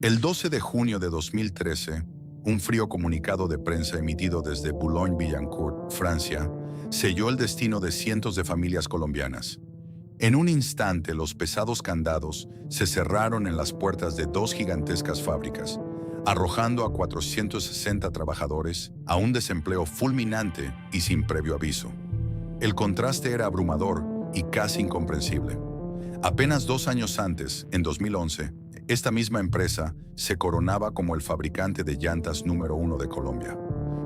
El 12 de junio de 2013, un frío comunicado de prensa emitido desde Boulogne-Billancourt, Francia, selló el destino de cientos de familias colombianas. En un instante, los pesados candados se cerraron en las puertas de dos gigantescas fábricas, arrojando a 460 trabajadores a un desempleo fulminante y sin previo aviso. El contraste era abrumador y casi incomprensible. Apenas 2 años antes, en 2011, esta misma empresa se coronaba como el fabricante de llantas número uno de Colombia.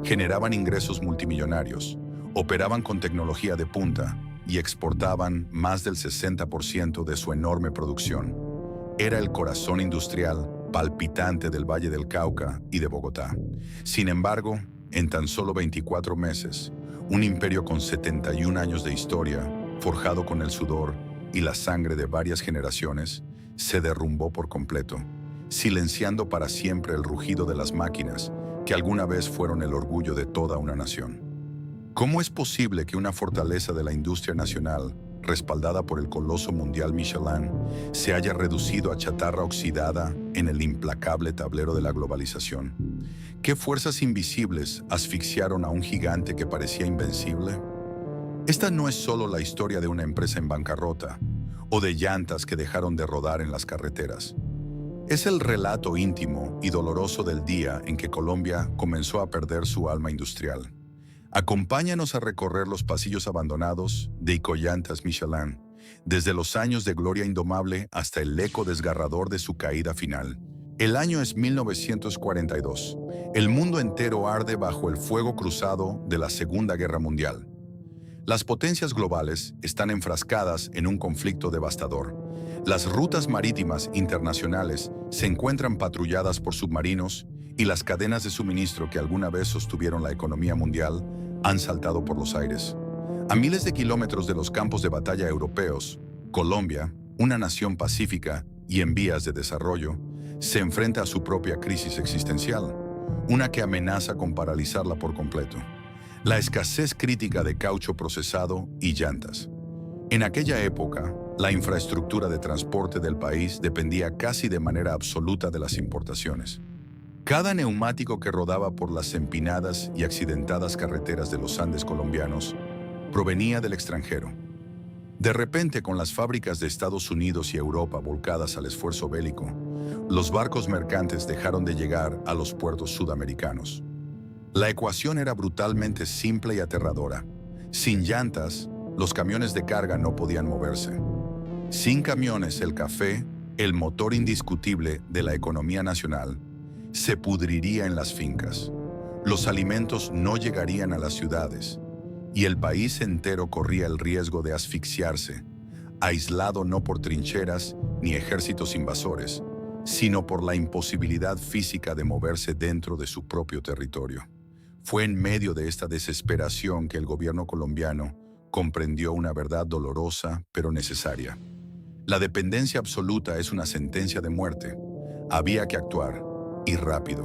Generaban ingresos multimillonarios, operaban con tecnología de punta y exportaban más del 60% de su enorme producción. Era el corazón industrial palpitante del Valle del Cauca y de Bogotá. Sin embargo, en tan solo 24 meses, un imperio con 71 años de historia, forjado con el sudor y la sangre de varias generaciones, se derrumbó por completo, silenciando para siempre el rugido de las máquinas que alguna vez fueron el orgullo de toda una nación. ¿Cómo es posible que una fortaleza de la industria nacional, respaldada por el coloso mundial Michelin, se haya reducido a chatarra oxidada en el implacable tablero de la globalización? ¿Qué fuerzas invisibles asfixiaron a un gigante que parecía invencible? Esta no es solo la historia de una empresa en bancarrota o de llantas que dejaron de rodar en las carreteras. Es el relato íntimo y doloroso del día en que Colombia comenzó a perder su alma industrial. Acompáñanos a recorrer los pasillos abandonados de Icollantas Michelin, desde los años de gloria indomable hasta el eco desgarrador de su caída final. El año es 1942. El mundo entero arde bajo el fuego cruzado de la Segunda Guerra Mundial. Las potencias globales están enfrascadas en un conflicto devastador. Las rutas marítimas internacionales se encuentran patrulladas por submarinos y las cadenas de suministro que alguna vez sostuvieron la economía mundial han saltado por los aires. A miles de kilómetros de los campos de batalla europeos, Colombia, una nación pacífica y en vías de desarrollo, se enfrenta a su propia crisis existencial, una que amenaza con paralizarla por completo. La escasez crítica de caucho procesado y llantas. En aquella época, la infraestructura de transporte del país dependía casi de manera absoluta de las importaciones. Cada neumático que rodaba por las empinadas y accidentadas carreteras de los Andes colombianos provenía del extranjero. De repente, con las fábricas de Estados Unidos y Europa volcadas al esfuerzo bélico, los barcos mercantes dejaron de llegar a los puertos sudamericanos. La ecuación era brutalmente simple y aterradora. Sin llantas, los camiones de carga no podían moverse. Sin camiones, el café, el motor indiscutible de la economía nacional, se pudriría en las fincas. Los alimentos no llegarían a las ciudades y el país entero corría el riesgo de asfixiarse, aislado no por trincheras ni ejércitos invasores, sino por la imposibilidad física de moverse dentro de su propio territorio. Fue en medio de esta desesperación que el gobierno colombiano comprendió una verdad dolorosa pero necesaria. La dependencia absoluta es una sentencia de muerte. Había que actuar, y rápido.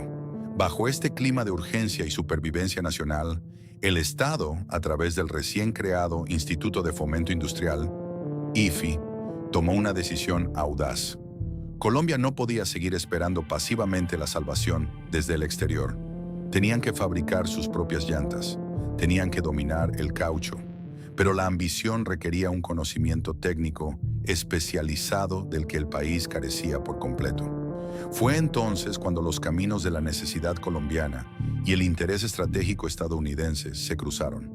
Bajo este clima de urgencia y supervivencia nacional, el Estado, a través del recién creado Instituto de Fomento Industrial, IFI, tomó una decisión audaz. Colombia no podía seguir esperando pasivamente la salvación desde el exterior. Tenían que fabricar sus propias llantas, tenían que dominar el caucho, pero la ambición requería un conocimiento técnico especializado del que el país carecía por completo. Fue entonces cuando los caminos de la necesidad colombiana y el interés estratégico estadounidense se cruzaron.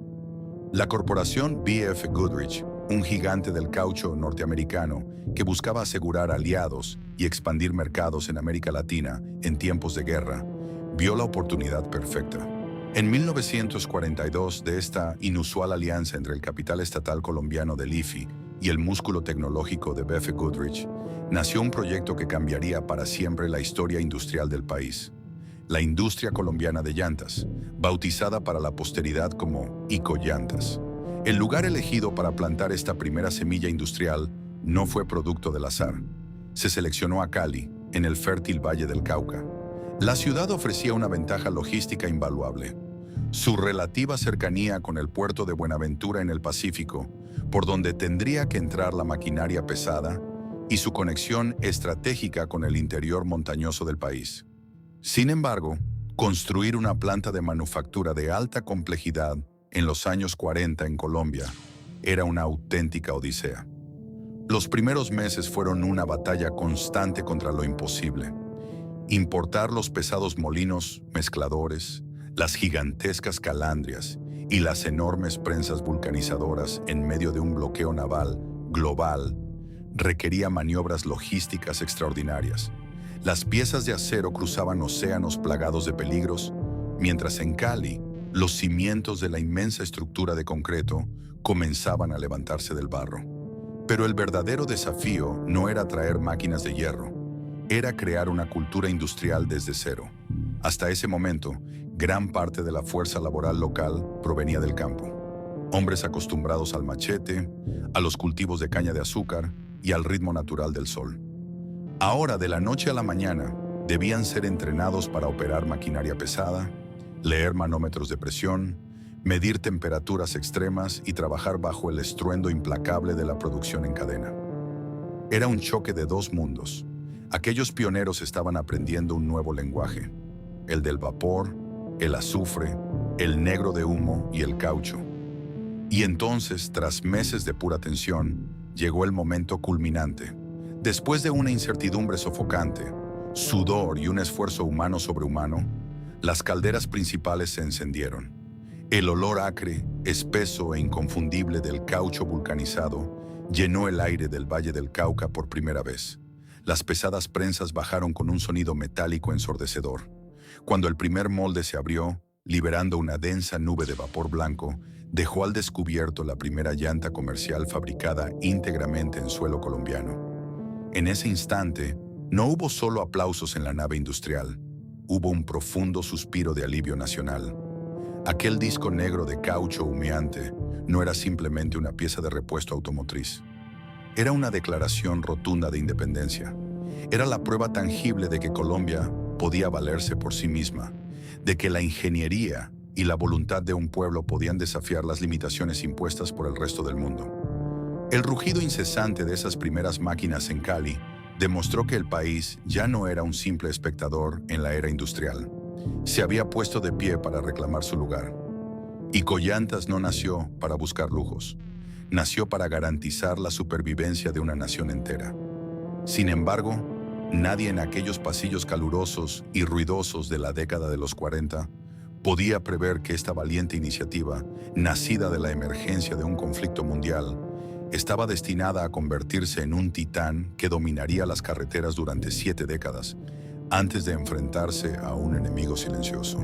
La corporación B.F. Goodrich, un gigante del caucho norteamericano que buscaba asegurar aliados y expandir mercados en América Latina en tiempos de guerra, vio la oportunidad perfecta. En 1942, de esta inusual alianza entre el capital estatal colombiano del IFI y el músculo tecnológico de B.F. Goodrich, nació un proyecto que cambiaría para siempre la historia industrial del país. La industria colombiana de llantas, bautizada para la posteridad como Icollantas. El lugar elegido para plantar esta primera semilla industrial no fue producto del azar. Se seleccionó a Cali, en el fértil Valle del Cauca. La ciudad ofrecía una ventaja logística invaluable. Su relativa cercanía con el puerto de Buenaventura en el Pacífico, por donde tendría que entrar la maquinaria pesada, y su conexión estratégica con el interior montañoso del país. Sin embargo, construir una planta de manufactura de alta complejidad en los años 40 en Colombia era una auténtica odisea. Los primeros meses fueron una batalla constante contra lo imposible. Importar los pesados molinos mezcladores, las gigantescas calandrias y las enormes prensas vulcanizadoras en medio de un bloqueo naval global requería maniobras logísticas extraordinarias. Las piezas de acero cruzaban océanos plagados de peligros, mientras en Cali, los cimientos de la inmensa estructura de concreto comenzaban a levantarse del barro. Pero el verdadero desafío no era traer máquinas de hierro, era crear una cultura industrial desde cero. Hasta ese momento, gran parte de la fuerza laboral local provenía del campo. Hombres acostumbrados al machete, a los cultivos de caña de azúcar y al ritmo natural del sol. Ahora, de la noche a la mañana, debían ser entrenados para operar maquinaria pesada, leer manómetros de presión, medir temperaturas extremas y trabajar bajo el estruendo implacable de la producción en cadena. Era un choque de dos mundos. Aquellos pioneros estaban aprendiendo un nuevo lenguaje, el del vapor, el azufre, el negro de humo y el caucho. Y entonces, tras meses de pura tensión, llegó el momento culminante. Después de una incertidumbre sofocante, sudor y un esfuerzo humano sobrehumano, las calderas principales se encendieron. El olor acre, espeso e inconfundible del caucho vulcanizado llenó el aire del Valle del Cauca por primera vez. Las pesadas prensas bajaron con un sonido metálico ensordecedor. Cuando el primer molde se abrió, liberando una densa nube de vapor blanco, dejó al descubierto la primera llanta comercial fabricada íntegramente en suelo colombiano. En ese instante, no hubo solo aplausos en la nave industrial, hubo un profundo suspiro de alivio nacional. Aquel disco negro de caucho humeante no era simplemente una pieza de repuesto automotriz. Era una declaración rotunda de independencia. Era la prueba tangible de que Colombia podía valerse por sí misma, de que la ingeniería y la voluntad de un pueblo podían desafiar las limitaciones impuestas por el resto del mundo. El rugido incesante de esas primeras máquinas en Cali demostró que el país ya no era un simple espectador en la era industrial. Se había puesto de pie para reclamar su lugar. Y Collantas no nació para buscar lujos. Nació para garantizar la supervivencia de una nación entera. Sin embargo, nadie en aquellos pasillos calurosos y ruidosos de la década de los 40 podía prever que esta valiente iniciativa, nacida de la emergencia de un conflicto mundial, estaba destinada a convertirse en un titán que dominaría las carreteras durante 7 décadas, antes de enfrentarse a un enemigo silencioso,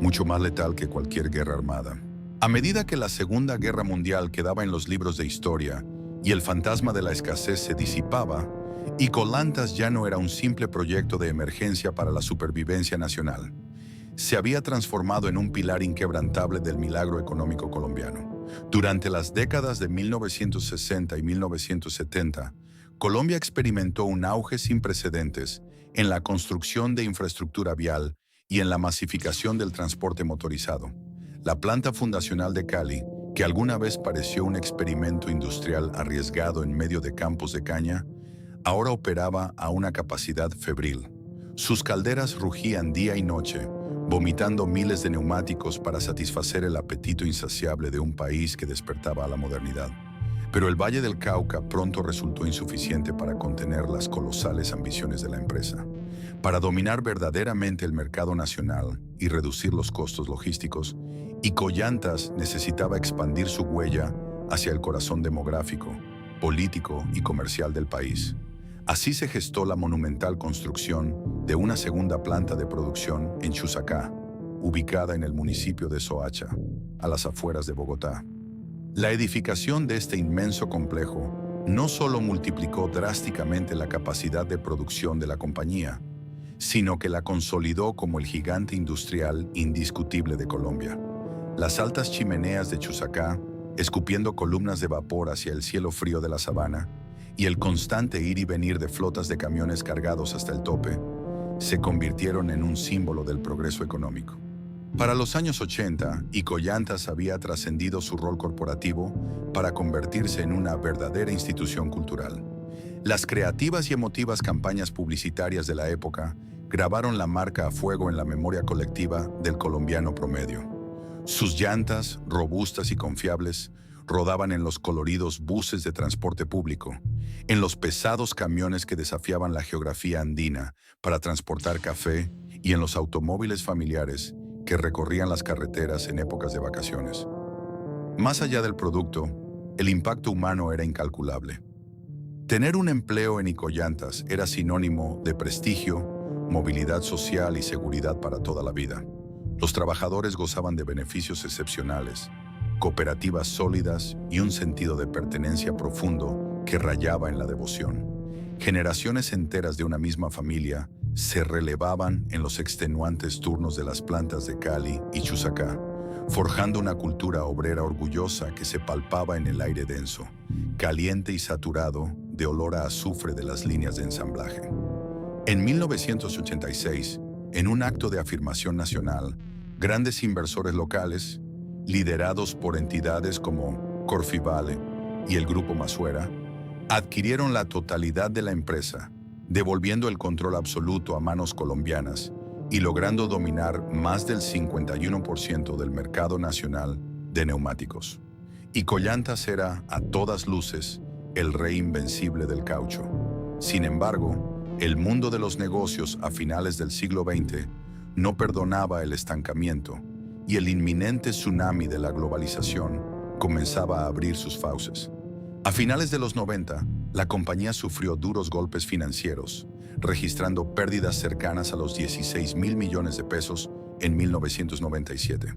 mucho más letal que cualquier guerra armada. A medida que la Segunda Guerra Mundial quedaba en los libros de historia y el fantasma de la escasez se disipaba, y Collantas ya no era un simple proyecto de emergencia para la supervivencia nacional. Se había transformado en un pilar inquebrantable del milagro económico colombiano. Durante las décadas de 1960 y 1970, Colombia experimentó un auge sin precedentes en la construcción de infraestructura vial y en la masificación del transporte motorizado. La planta fundacional de Cali, que alguna vez pareció un experimento industrial arriesgado en medio de campos de caña, ahora operaba a una capacidad febril. Sus calderas rugían día y noche, vomitando miles de neumáticos para satisfacer el apetito insaciable de un país que despertaba a la modernidad. Pero el Valle del Cauca pronto resultó insuficiente para contener las colosales ambiciones de la empresa. Para dominar verdaderamente el mercado nacional y reducir los costos logísticos, Collantas necesitaba expandir su huella hacia el corazón demográfico, político y comercial del país. Así se gestó la monumental construcción de una segunda planta de producción en Chusacá, ubicada en el municipio de Soacha, a las afueras de Bogotá. La edificación de este inmenso complejo no solo multiplicó drásticamente la capacidad de producción de la compañía, sino que la consolidó como el gigante industrial indiscutible de Colombia. Las altas chimeneas de Chusacá, escupiendo columnas de vapor hacia el cielo frío de la sabana, y el constante ir y venir de flotas de camiones cargados hasta el tope, se convirtieron en un símbolo del progreso económico. Para los años 80, Collantas había trascendido su rol corporativo para convertirse en una verdadera institución cultural. Las creativas y emotivas campañas publicitarias de la época grabaron la marca a fuego en la memoria colectiva del colombiano promedio. Sus llantas, robustas y confiables, rodaban en los coloridos buses de transporte público, en los pesados camiones que desafiaban la geografía andina para transportar café y en los automóviles familiares que recorrían las carreteras en épocas de vacaciones. Más allá del producto, el impacto humano era incalculable. Tener un empleo en Icollantas era sinónimo de prestigio, movilidad social y seguridad para toda la vida. Los trabajadores gozaban de beneficios excepcionales, cooperativas sólidas y un sentido de pertenencia profundo que rayaba en la devoción. Generaciones enteras de una misma familia se relevaban en los extenuantes turnos de las plantas de Cali y Chusacá, forjando una cultura obrera orgullosa que se palpaba en el aire denso, caliente y saturado de olor a azufre de las líneas de ensamblaje. En 1986, en un acto de afirmación nacional, grandes inversores locales, liderados por entidades como Corfivale y el Grupo Masuera, adquirieron la totalidad de la empresa, devolviendo el control absoluto a manos colombianas y logrando dominar más del 51% del mercado nacional de neumáticos. Icollantas era, a todas luces, el rey invencible del caucho. Sin embargo, el mundo de los negocios a finales del siglo XX no perdonaba el estancamiento y el inminente tsunami de la globalización comenzaba a abrir sus fauces. A finales de los 90, la compañía sufrió duros golpes financieros, registrando pérdidas cercanas a los 16.000 millones de pesos en 1997.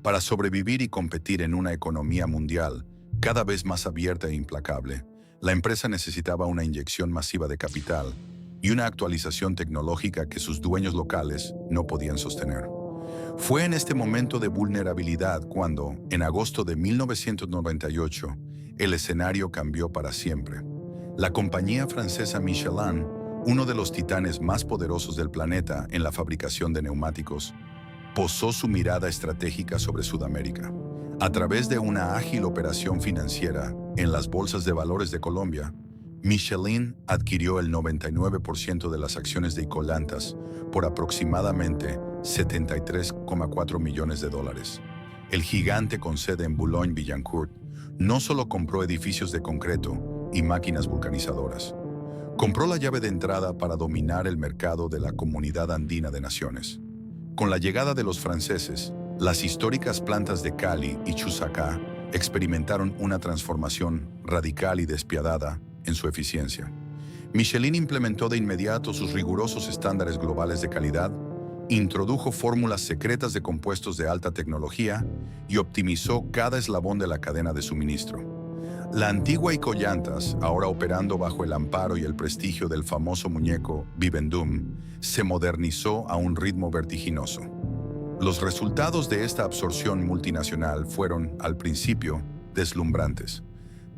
Para sobrevivir y competir en una economía mundial cada vez más abierta e implacable, la empresa necesitaba una inyección masiva de capital y una actualización tecnológica que sus dueños locales no podían sostener. Fue en este momento de vulnerabilidad cuando, en agosto de 1998, el escenario cambió para siempre. La compañía francesa Michelin, uno de los titanes más poderosos del planeta en la fabricación de neumáticos, posó su mirada estratégica sobre Sudamérica. A través de una ágil operación financiera en las bolsas de valores de Colombia, Michelin adquirió el 99% de las acciones de Icollantas por aproximadamente $73,4 millones. El gigante con sede en Boulogne-Billancourt no solo compró edificios de concreto y máquinas vulcanizadoras, compró la llave de entrada para dominar el mercado de la Comunidad Andina de Naciones. Con la llegada de los franceses, las históricas plantas de Cali y Chusacá experimentaron una transformación radical y despiadada en su eficiencia. Michelin implementó de inmediato sus rigurosos estándares globales de calidad, introdujo fórmulas secretas de compuestos de alta tecnología y optimizó cada eslabón de la cadena de suministro. La antigua Icollantas, ahora operando bajo el amparo y el prestigio del famoso muñeco Vivendum, se modernizó a un ritmo vertiginoso. Los resultados de esta absorción multinacional fueron, al principio, deslumbrantes.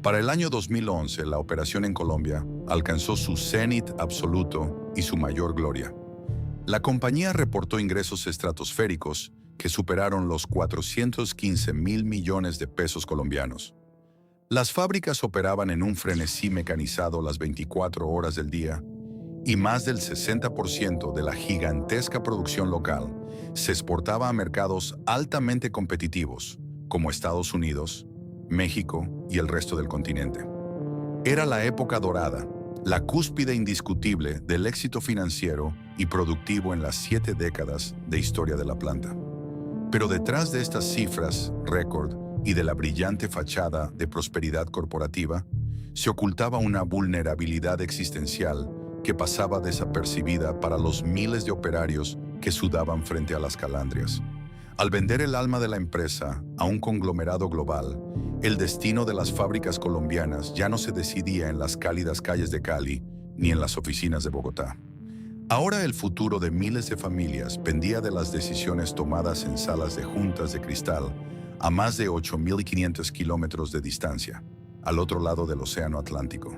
Para el año 2011, la operación en Colombia alcanzó su cenit absoluto y su mayor gloria. La compañía reportó ingresos estratosféricos que superaron los 415.000 millones de pesos colombianos. Las fábricas operaban en un frenesí mecanizado las 24 horas del día y más del 60% de la gigantesca producción local se exportaba a mercados altamente competitivos como Estados Unidos, México y el resto del continente. Era la época dorada, la cúspide indiscutible del éxito financiero y productivo en las 7 décadas de historia de la planta. Pero detrás de estas cifras récord y de la brillante fachada de prosperidad corporativa, se ocultaba una vulnerabilidad existencial que pasaba desapercibida para los miles de operarios que sudaban frente a las calandrias. Al vender el alma de la empresa a un conglomerado global, el destino de las fábricas colombianas ya no se decidía en las cálidas calles de Cali ni en las oficinas de Bogotá. Ahora el futuro de miles de familias pendía de las decisiones tomadas en salas de juntas de cristal a más de 8.500 kilómetros de distancia, al otro lado del Océano Atlántico.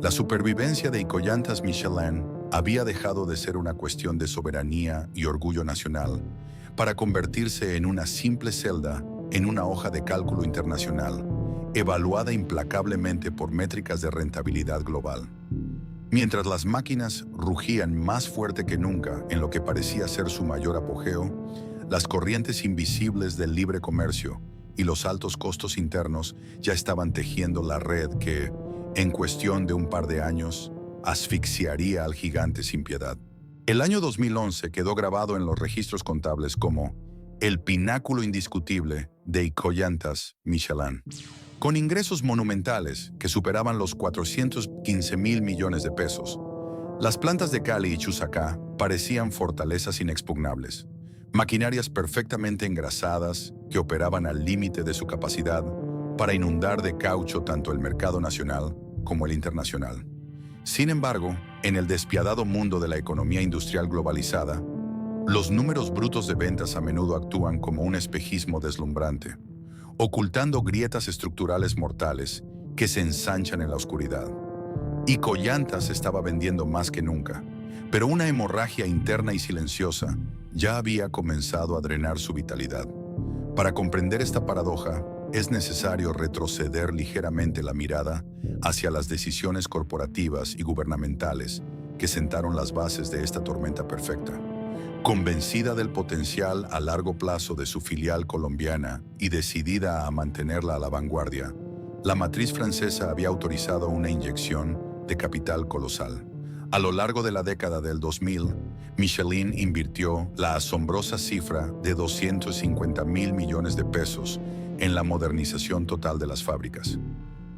La supervivencia de Icollantas Michelin había dejado de ser una cuestión de soberanía y orgullo nacional para convertirse en una simple celda en una hoja de cálculo internacional, evaluada implacablemente por métricas de rentabilidad global. Mientras las máquinas rugían más fuerte que nunca en lo que parecía ser su mayor apogeo, las corrientes invisibles del libre comercio y los altos costos internos ya estaban tejiendo la red que, en cuestión de un par de años, asfixiaría al gigante sin piedad. El año 2011 quedó grabado en los registros contables como el pináculo indiscutible de Icoyantas Michelin, con ingresos monumentales que superaban los 415 mil millones de pesos. Las plantas de Cali y Chusacá parecían fortalezas inexpugnables, maquinarias perfectamente engrasadas que operaban al límite de su capacidad para inundar de caucho tanto el mercado nacional como el internacional. Sin embargo, en el despiadado mundo de la economía industrial globalizada, los números brutos de ventas a menudo actúan como un espejismo deslumbrante, ocultando grietas estructurales mortales que se ensanchan en la oscuridad. Icoyantas estaba vendiendo más que nunca, pero una hemorragia interna y silenciosa ya había comenzado a drenar su vitalidad. Para comprender esta paradoja, es necesario retroceder ligeramente la mirada hacia las decisiones corporativas y gubernamentales que sentaron las bases de esta tormenta perfecta. Convencida del potencial a largo plazo de su filial colombiana y decidida a mantenerla a la vanguardia, la matriz francesa había autorizado una inyección de capital colosal. A lo largo de la década del 2000, Michelin invirtió la asombrosa cifra de 250 mil millones de pesos en la modernización total de las fábricas.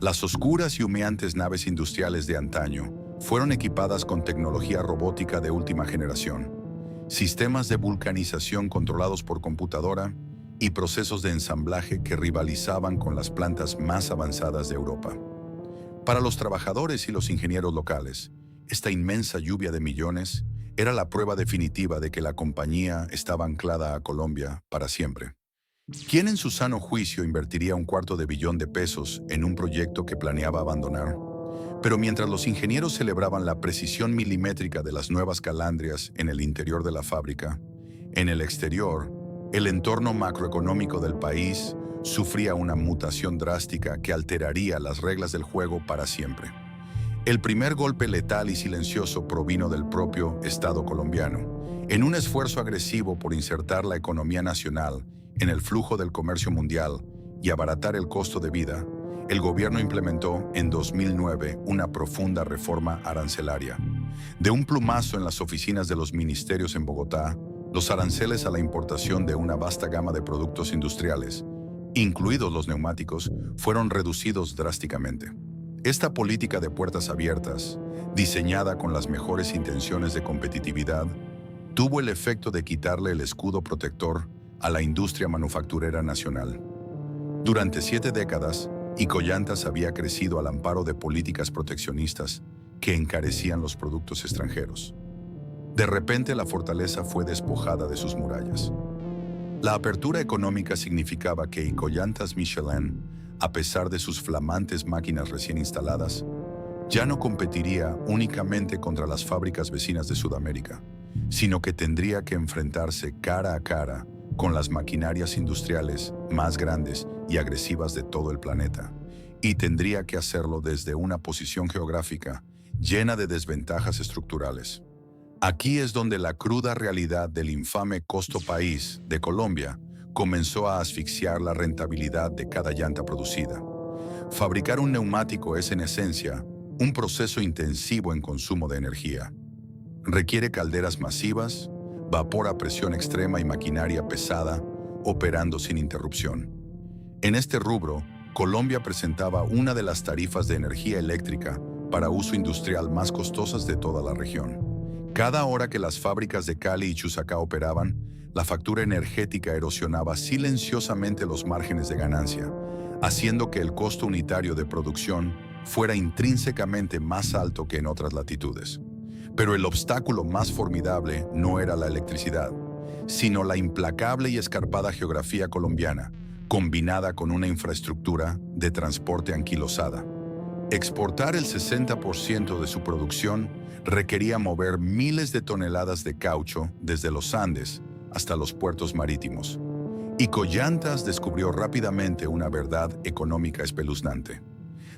Las oscuras y humeantes naves industriales de antaño fueron equipadas con tecnología robótica de última generación, sistemas de vulcanización controlados por computadora y procesos de ensamblaje que rivalizaban con las plantas más avanzadas de Europa. Para los trabajadores y los ingenieros locales, esta inmensa lluvia de millones era la prueba definitiva de que la compañía estaba anclada a Colombia para siempre. ¿Quién en su sano juicio invertiría $250 millones en un proyecto que planeaba abandonar? Pero mientras los ingenieros celebraban la precisión milimétrica de las nuevas calandrias en el interior de la fábrica, en el exterior, el entorno macroeconómico del país sufría una mutación drástica que alteraría las reglas del juego para siempre. El primer golpe letal y silencioso provino del propio Estado colombiano. En un esfuerzo agresivo por insertar la economía nacional en el flujo del comercio mundial y abaratar el costo de vida, el gobierno implementó en 2009 una profunda reforma arancelaria. De un plumazo en las oficinas de los ministerios en Bogotá, los aranceles a la importación de una vasta gama de productos industriales, incluidos los neumáticos, fueron reducidos drásticamente. Esta política de puertas abiertas, diseñada con las mejores intenciones de competitividad, tuvo el efecto de quitarle el escudo protector a la industria manufacturera nacional. Durante 7 décadas, Icoyantas había crecido al amparo de políticas proteccionistas que encarecían los productos extranjeros. De repente la fortaleza fue despojada de sus murallas. La apertura económica significaba que Icoyantas Michelin, a pesar de sus flamantes máquinas recién instaladas, ya no competiría únicamente contra las fábricas vecinas de Sudamérica, sino que tendría que enfrentarse cara a cara con las maquinarias industriales más grandes y agresivas de todo el planeta, y tendría que hacerlo desde una posición geográfica llena de desventajas estructurales. Aquí es donde la cruda realidad del infame costo país de Colombia comenzó a asfixiar la rentabilidad de cada llanta producida. Fabricar un neumático es en esencia un proceso intensivo en consumo de energía. Requiere calderas masivas, vapor a presión extrema y maquinaria pesada operando sin interrupción. En este rubro, Colombia presentaba una de las tarifas de energía eléctrica para uso industrial más costosas de toda la región. Cada hora que las fábricas de Cali y Chusacá operaban, la factura energética erosionaba silenciosamente los márgenes de ganancia, haciendo que el costo unitario de producción fuera intrínsecamente más alto que en otras latitudes. Pero el obstáculo más formidable no era la electricidad, sino la implacable y escarpada geografía colombiana, combinada con una infraestructura de transporte anquilosada. Exportar el 60% de su producción requería mover miles de toneladas de caucho desde los Andes hasta los puertos marítimos. Icollantas descubrió rápidamente una verdad económica espeluznante.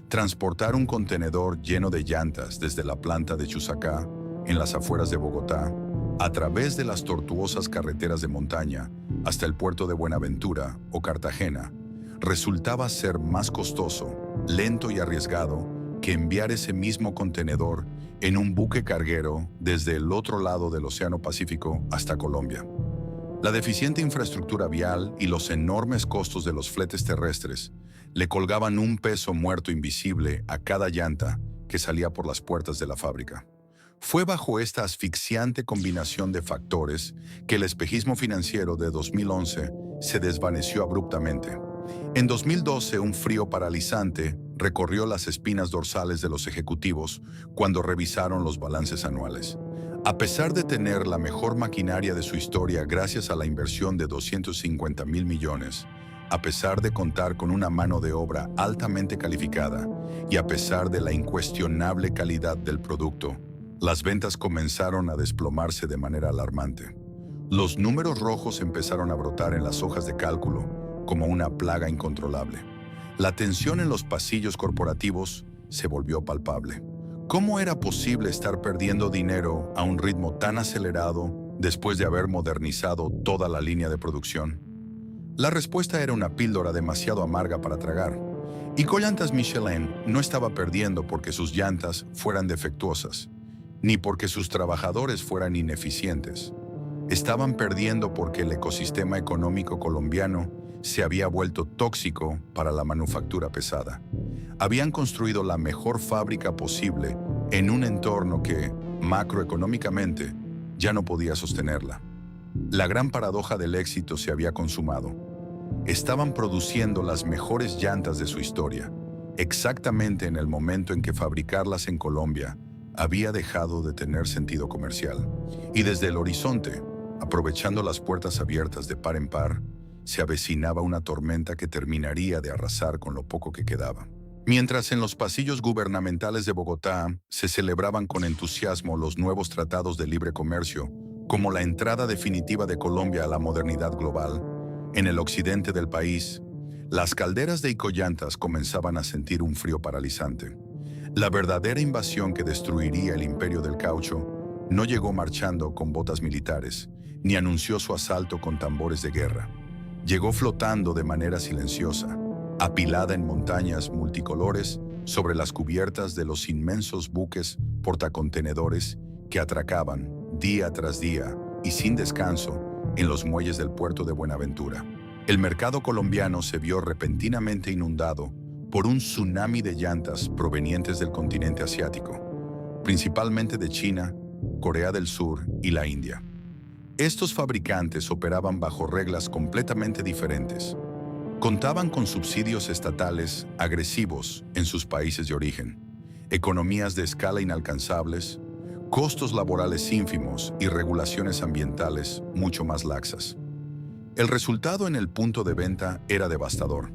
Transportar un contenedor lleno de llantas desde la planta de Chusacá, en las afueras de Bogotá, a través de las tortuosas carreteras de montaña hasta el puerto de Buenaventura o Cartagena, resultaba ser más costoso, lento y arriesgado que enviar ese mismo contenedor en un buque carguero desde el otro lado del Océano Pacífico hasta Colombia. La deficiente infraestructura vial y los enormes costos de los fletes terrestres le colgaban un peso muerto invisible a cada llanta que salía por las puertas de la fábrica. Fue bajo esta asfixiante combinación de factores que el espejismo financiero de 2011 se desvaneció abruptamente. En 2012, un frío paralizante recorrió las espinas dorsales de los ejecutivos cuando revisaron los balances anuales. A pesar de tener la mejor maquinaria de su historia gracias a la inversión de 250.000 millones, a pesar de contar con una mano de obra altamente calificada y a pesar de la incuestionable calidad del producto, las ventas comenzaron a desplomarse de manera alarmante. Los números rojos empezaron a brotar en las hojas de cálculo como una plaga incontrolable. La tensión en los pasillos corporativos se volvió palpable. ¿Cómo era posible estar perdiendo dinero a un ritmo tan acelerado después de haber modernizado toda la línea de producción? La respuesta era una píldora demasiado amarga para tragar. Icollantas Michelin no estaba perdiendo porque sus llantas fueran defectuosas, ni porque sus trabajadores fueran ineficientes. Estaban perdiendo porque el ecosistema económico colombiano se había vuelto tóxico para la manufactura pesada. Habían construido la mejor fábrica posible en un entorno que, macroeconómicamente, ya no podía sostenerla. La gran paradoja del éxito se había consumado. Estaban produciendo las mejores llantas de su historia, exactamente en el momento en que fabricarlas en Colombia había dejado de tener sentido comercial. Y desde el horizonte, aprovechando las puertas abiertas de par en par, se avecinaba una tormenta que terminaría de arrasar con lo poco que quedaba. Mientras en los pasillos gubernamentales de Bogotá se celebraban con entusiasmo los nuevos tratados de libre comercio, como la entrada definitiva de Colombia a la modernidad global, en el occidente del país, las calderas de Icollantas comenzaban a sentir un frío paralizante. La verdadera invasión que destruiría el imperio del caucho no llegó marchando con botas militares, ni anunció su asalto con tambores de guerra. Llegó flotando de manera silenciosa, apilada en montañas multicolores sobre las cubiertas de los inmensos buques portacontenedores que atracaban día tras día y sin descanso en los muelles del puerto de Buenaventura. El mercado colombiano se vio repentinamente inundado por un tsunami de llantas provenientes del continente asiático, principalmente de China, Corea del Sur y la India. Estos fabricantes operaban bajo reglas completamente diferentes. Contaban con subsidios estatales agresivos en sus países de origen, economías de escala inalcanzables, costos laborales ínfimos y regulaciones ambientales mucho más laxas. El resultado en el punto de venta era devastador.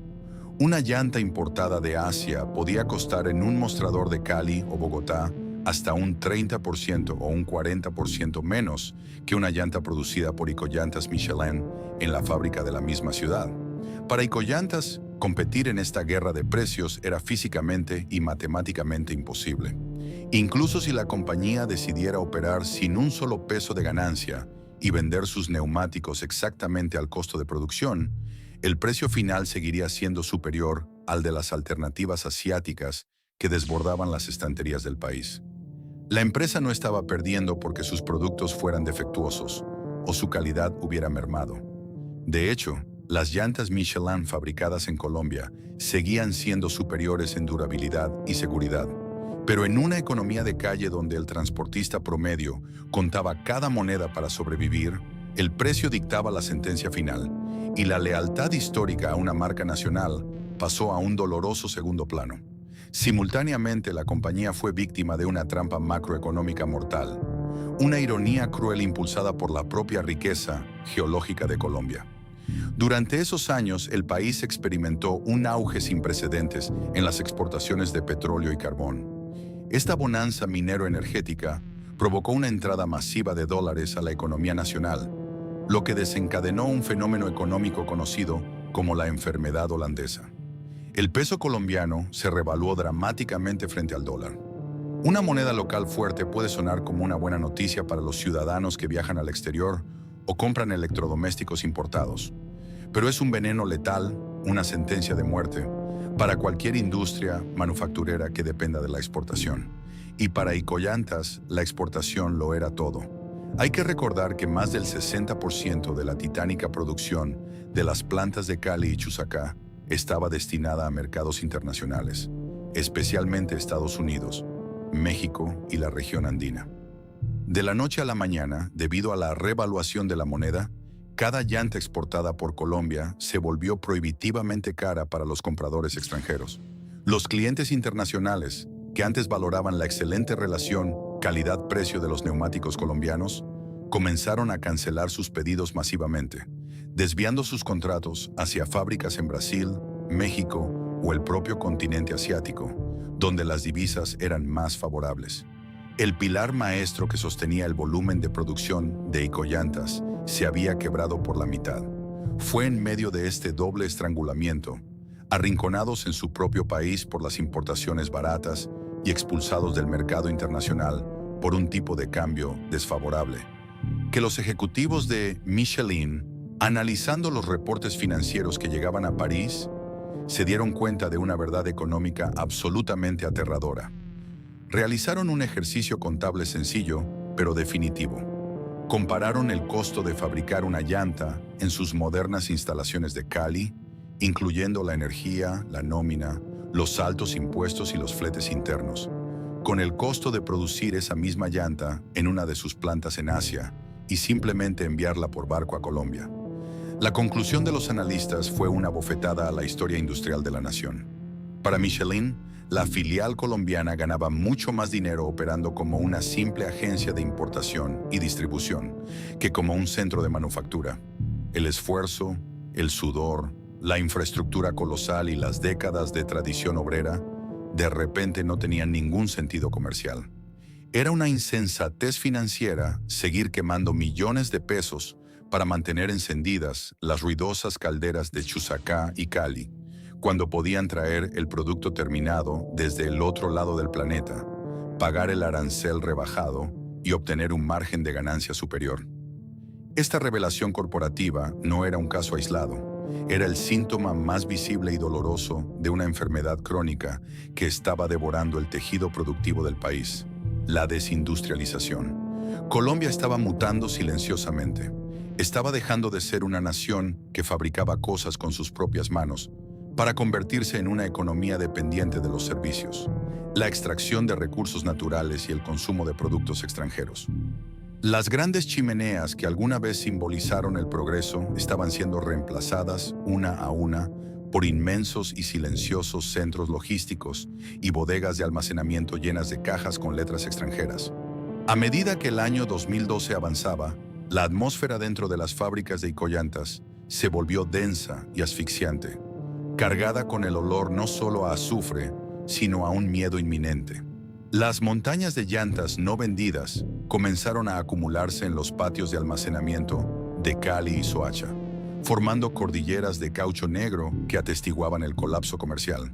Una llanta importada de Asia podía costar en un mostrador de Cali o Bogotá hasta un 30% o un 40% menos que una llanta producida por Icollantas Michelin en la fábrica de la misma ciudad. Para Icollantas, competir en esta guerra de precios era físicamente y matemáticamente imposible. Incluso si la compañía decidiera operar sin un solo peso de ganancia y vender sus neumáticos exactamente al costo de producción, el precio final seguiría siendo superior al de las alternativas asiáticas que desbordaban las estanterías del país. La empresa no estaba perdiendo porque sus productos fueran defectuosos o su calidad hubiera mermado. De hecho, las llantas Michelin fabricadas en Colombia seguían siendo superiores en durabilidad y seguridad. Pero en una economía de calle donde el transportista promedio contaba cada moneda para sobrevivir, el precio dictaba la sentencia final, y la lealtad histórica a una marca nacional pasó a un doloroso segundo plano. Simultáneamente, la compañía fue víctima de una trampa macroeconómica mortal, una ironía cruel impulsada por la propia riqueza geológica de Colombia. Durante esos años, el país experimentó un auge sin precedentes en las exportaciones de petróleo y carbón. Esta bonanza minero-energética provocó una entrada masiva de dólares a la economía nacional, lo que desencadenó un fenómeno económico conocido como la enfermedad holandesa. El peso colombiano se revaluó dramáticamente frente al dólar. Una moneda local fuerte puede sonar como una buena noticia para los ciudadanos que viajan al exterior o compran electrodomésticos importados, pero es un veneno letal, una sentencia de muerte, para cualquier industria manufacturera que dependa de la exportación. Y para Icollantas, la exportación lo era todo. Hay que recordar que más del 60% de la titánica producción de las plantas de Cali y Chusacá estaba destinada a mercados internacionales, especialmente Estados Unidos, México y la región andina. De la noche a la mañana, debido a la revaluación de la moneda, cada llanta exportada por Colombia se volvió prohibitivamente cara para los compradores extranjeros. Los clientes internacionales, que antes valoraban la excelente relación calidad-precio de los neumáticos colombianos, comenzaron a cancelar sus pedidos masivamente, desviando sus contratos hacia fábricas en Brasil, México o el propio continente asiático, donde las divisas eran más favorables. El pilar maestro que sostenía el volumen de producción de Icollantas se había quebrado por la mitad. Fue en medio de este doble estrangulamiento, arrinconados en su propio país por las importaciones baratas y expulsados del mercado internacional por un tipo de cambio desfavorable, que los ejecutivos de Michelin, analizando los reportes financieros que llegaban a París, se dieron cuenta de una verdad económica absolutamente aterradora. Realizaron un ejercicio contable sencillo, pero definitivo. Compararon el costo de fabricar una llanta en sus modernas instalaciones de Cali, incluyendo la energía, la nómina, los altos impuestos y los fletes internos, con el costo de producir esa misma llanta en una de sus plantas en Asia y simplemente enviarla por barco a Colombia. La conclusión de los analistas fue una bofetada a la historia industrial de la nación. Para Michelin, la filial colombiana ganaba mucho más dinero operando como una simple agencia de importación y distribución que como un centro de manufactura. El esfuerzo, el sudor, la infraestructura colosal y las décadas de tradición obrera de repente no tenían ningún sentido comercial. Era una insensatez financiera seguir quemando millones de pesos para mantener encendidas las ruidosas calderas de Chusacá y Cali, cuando podían traer el producto terminado desde el otro lado del planeta, pagar el arancel rebajado y obtener un margen de ganancia superior. Esta revelación corporativa no era un caso aislado, era el síntoma más visible y doloroso de una enfermedad crónica que estaba devorando el tejido productivo del país, la desindustrialización. Colombia estaba mutando silenciosamente. Estaba dejando de ser una nación que fabricaba cosas con sus propias manos para convertirse en una economía dependiente de los servicios, la extracción de recursos naturales y el consumo de productos extranjeros. Las grandes chimeneas que alguna vez simbolizaron el progreso estaban siendo reemplazadas una a una por inmensos y silenciosos centros logísticos y bodegas de almacenamiento llenas de cajas con letras extranjeras. A medida que el año 2012 avanzaba, la atmósfera dentro de las fábricas de Icollantas se volvió densa y asfixiante, cargada con el olor no solo a azufre, sino a un miedo inminente. Las montañas de llantas no vendidas comenzaron a acumularse en los patios de almacenamiento de Cali y Soacha, formando cordilleras de caucho negro que atestiguaban el colapso comercial.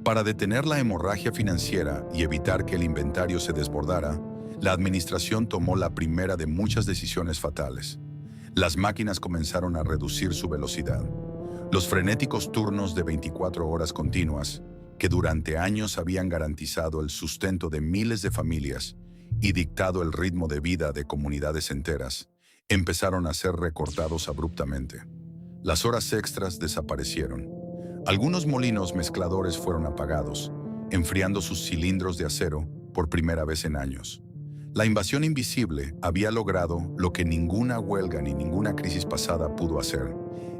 Para detener la hemorragia financiera y evitar que el inventario se desbordara, la administración tomó la primera de muchas decisiones fatales. Las máquinas comenzaron a reducir su velocidad. Los frenéticos turnos de 24 horas continuas, que durante años habían garantizado el sustento de miles de familias y dictado el ritmo de vida de comunidades enteras, empezaron a ser recortados abruptamente. Las horas extras desaparecieron. Algunos molinos mezcladores fueron apagados, enfriando sus cilindros de acero por primera vez en años. La invasión invisible había logrado lo que ninguna huelga ni ninguna crisis pasada pudo hacer.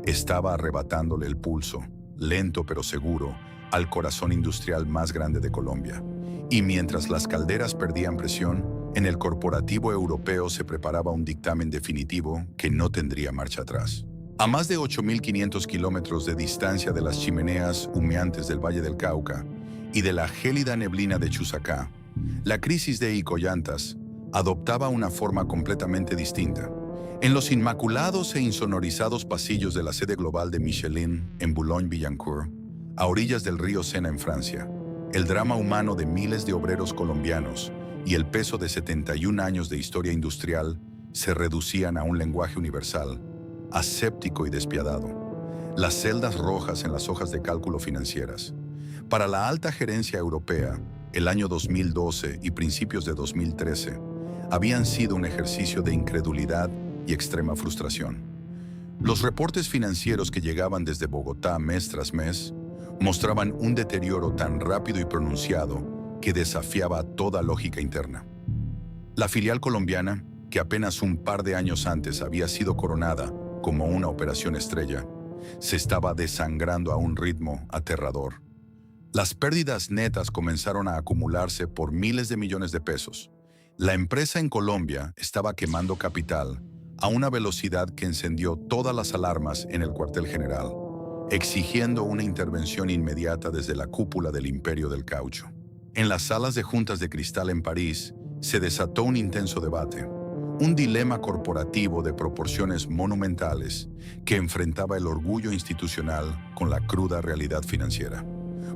Estaba arrebatándole el pulso, lento pero seguro, al corazón industrial más grande de Colombia. Y mientras las calderas perdían presión, en el corporativo europeo se preparaba un dictamen definitivo que no tendría marcha atrás. A más de 8.500 kilómetros de distancia de las chimeneas humeantes del Valle del Cauca y de la gélida neblina de Chusacá, la crisis de Icollantas adoptaba una forma completamente distinta. En los inmaculados e insonorizados pasillos de la sede global de Michelin en Boulogne-Billancourt, a orillas del río Sena en Francia, el drama humano de miles de obreros colombianos y el peso de 71 años de historia industrial se reducían a un lenguaje universal, aséptico y despiadado. Las celdas rojas en las hojas de cálculo financieras. Para la alta gerencia europea, el año 2012 y principios de 2013 habían sido un ejercicio de incredulidad y extrema frustración. Los reportes financieros que llegaban desde Bogotá mes tras mes mostraban un deterioro tan rápido y pronunciado que desafiaba toda lógica interna. La filial colombiana, que apenas un par de años antes había sido coronada como una operación estrella, se estaba desangrando a un ritmo aterrador. Las pérdidas netas comenzaron a acumularse por miles de millones de pesos. La empresa en Colombia estaba quemando capital a una velocidad que encendió todas las alarmas en el cuartel general, exigiendo una intervención inmediata desde la cúpula del imperio del caucho. En las salas de juntas de cristal en París se desató un intenso debate, un dilema corporativo de proporciones monumentales que enfrentaba el orgullo institucional con la cruda realidad financiera.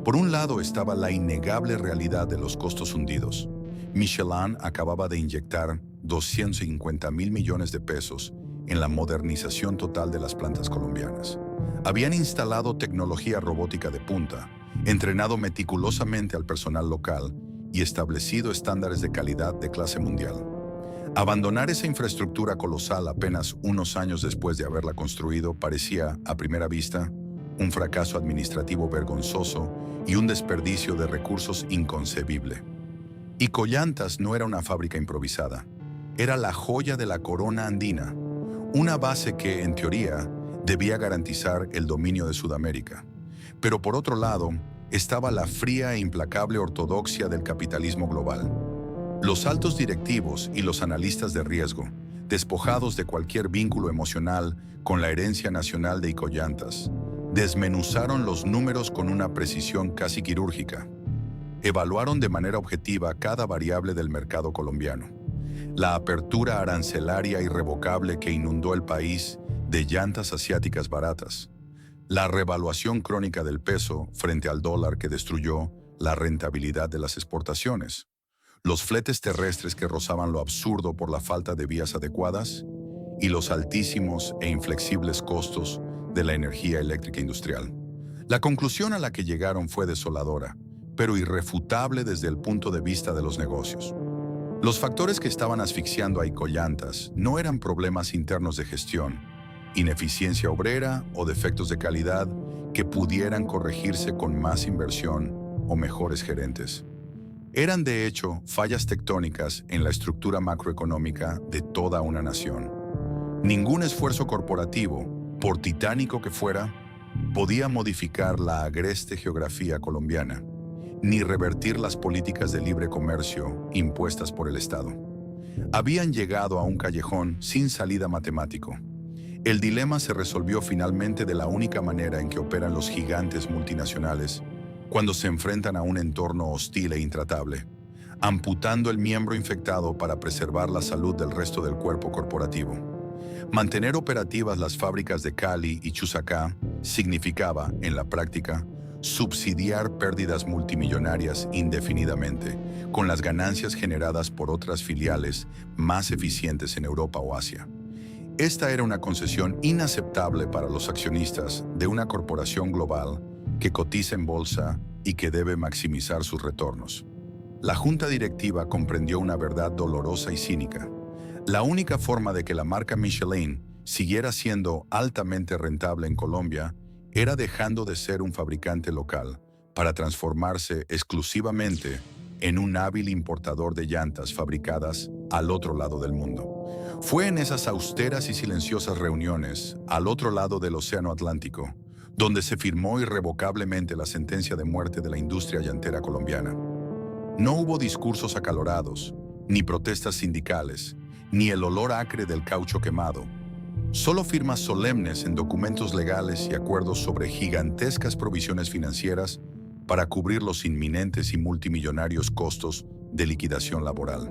Por un lado estaba la innegable realidad de los costos hundidos. Michelin acababa de inyectar 250.000 millones de pesos en la modernización total de las plantas colombianas. Habían instalado tecnología robótica de punta, entrenado meticulosamente al personal local y establecido estándares de calidad de clase mundial. Abandonar esa infraestructura colosal apenas unos años después de haberla construido parecía, a primera vista, un fracaso administrativo vergonzoso y un desperdicio de recursos inconcebible. Icollantas no era una fábrica improvisada, era la joya de la corona andina, una base que, en teoría, debía garantizar el dominio de Sudamérica. Pero por otro lado, estaba la fría e implacable ortodoxia del capitalismo global. Los altos directivos y los analistas de riesgo, despojados de cualquier vínculo emocional con la herencia nacional de Icollantas, desmenuzaron los números con una precisión casi quirúrgica. Evaluaron de manera objetiva cada variable del mercado colombiano. La apertura arancelaria irrevocable que inundó el país de llantas asiáticas baratas. La revaluación crónica del peso frente al dólar que destruyó la rentabilidad de las exportaciones. Los fletes terrestres que rozaban lo absurdo por la falta de vías adecuadas y los altísimos e inflexibles costos de la energía eléctrica industrial. La conclusión a la que llegaron fue desoladora, pero irrefutable desde el punto de vista de los negocios. Los factores que estaban asfixiando a Icollantas no eran problemas internos de gestión, ineficiencia obrera o defectos de calidad que pudieran corregirse con más inversión o mejores gerentes. Eran de hecho fallas tectónicas en la estructura macroeconómica de toda una nación. Ningún esfuerzo corporativo, por titánico que fuera, podía modificar la agreste geografía colombiana, ni revertir las políticas de libre comercio impuestas por el Estado. Habían llegado a un callejón sin salida matemático. El dilema se resolvió finalmente de la única manera en que operan los gigantes multinacionales cuando se enfrentan a un entorno hostil e intratable, amputando el miembro infectado para preservar la salud del resto del cuerpo corporativo. Mantener operativas las fábricas de Cali y Chusacá significaba, en la práctica, subsidiar pérdidas multimillonarias indefinidamente, con las ganancias generadas por otras filiales más eficientes en Europa o Asia. Esta era una concesión inaceptable para los accionistas de una corporación global que cotiza en bolsa y que debe maximizar sus retornos. La junta directiva comprendió una verdad dolorosa y cínica. La única forma de que la marca Michelin siguiera siendo altamente rentable en Colombia era dejando de ser un fabricante local para transformarse exclusivamente en un hábil importador de llantas fabricadas al otro lado del mundo. Fue en esas austeras y silenciosas reuniones, al otro lado del Océano Atlántico, donde se firmó irrevocablemente la sentencia de muerte de la industria llantera colombiana. No hubo discursos acalorados, ni protestas sindicales, ni el olor acre del caucho quemado. Solo firmas solemnes en documentos legales y acuerdos sobre gigantescas provisiones financieras para cubrir los inminentes y multimillonarios costos de liquidación laboral.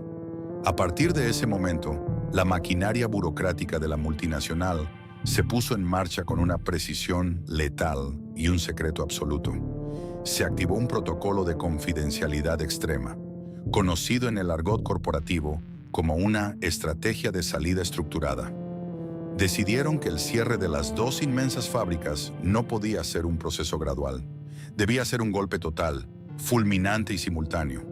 A partir de ese momento, La maquinaria burocrática de la multinacional se puso en marcha con una precisión letal y un secreto absoluto. Se activó un protocolo de confidencialidad extrema, conocido en el argot corporativo como una estrategia de salida estructurada. Decidieron que el cierre de las dos inmensas fábricas no podía ser un proceso gradual. Debía ser un golpe total, fulminante y simultáneo.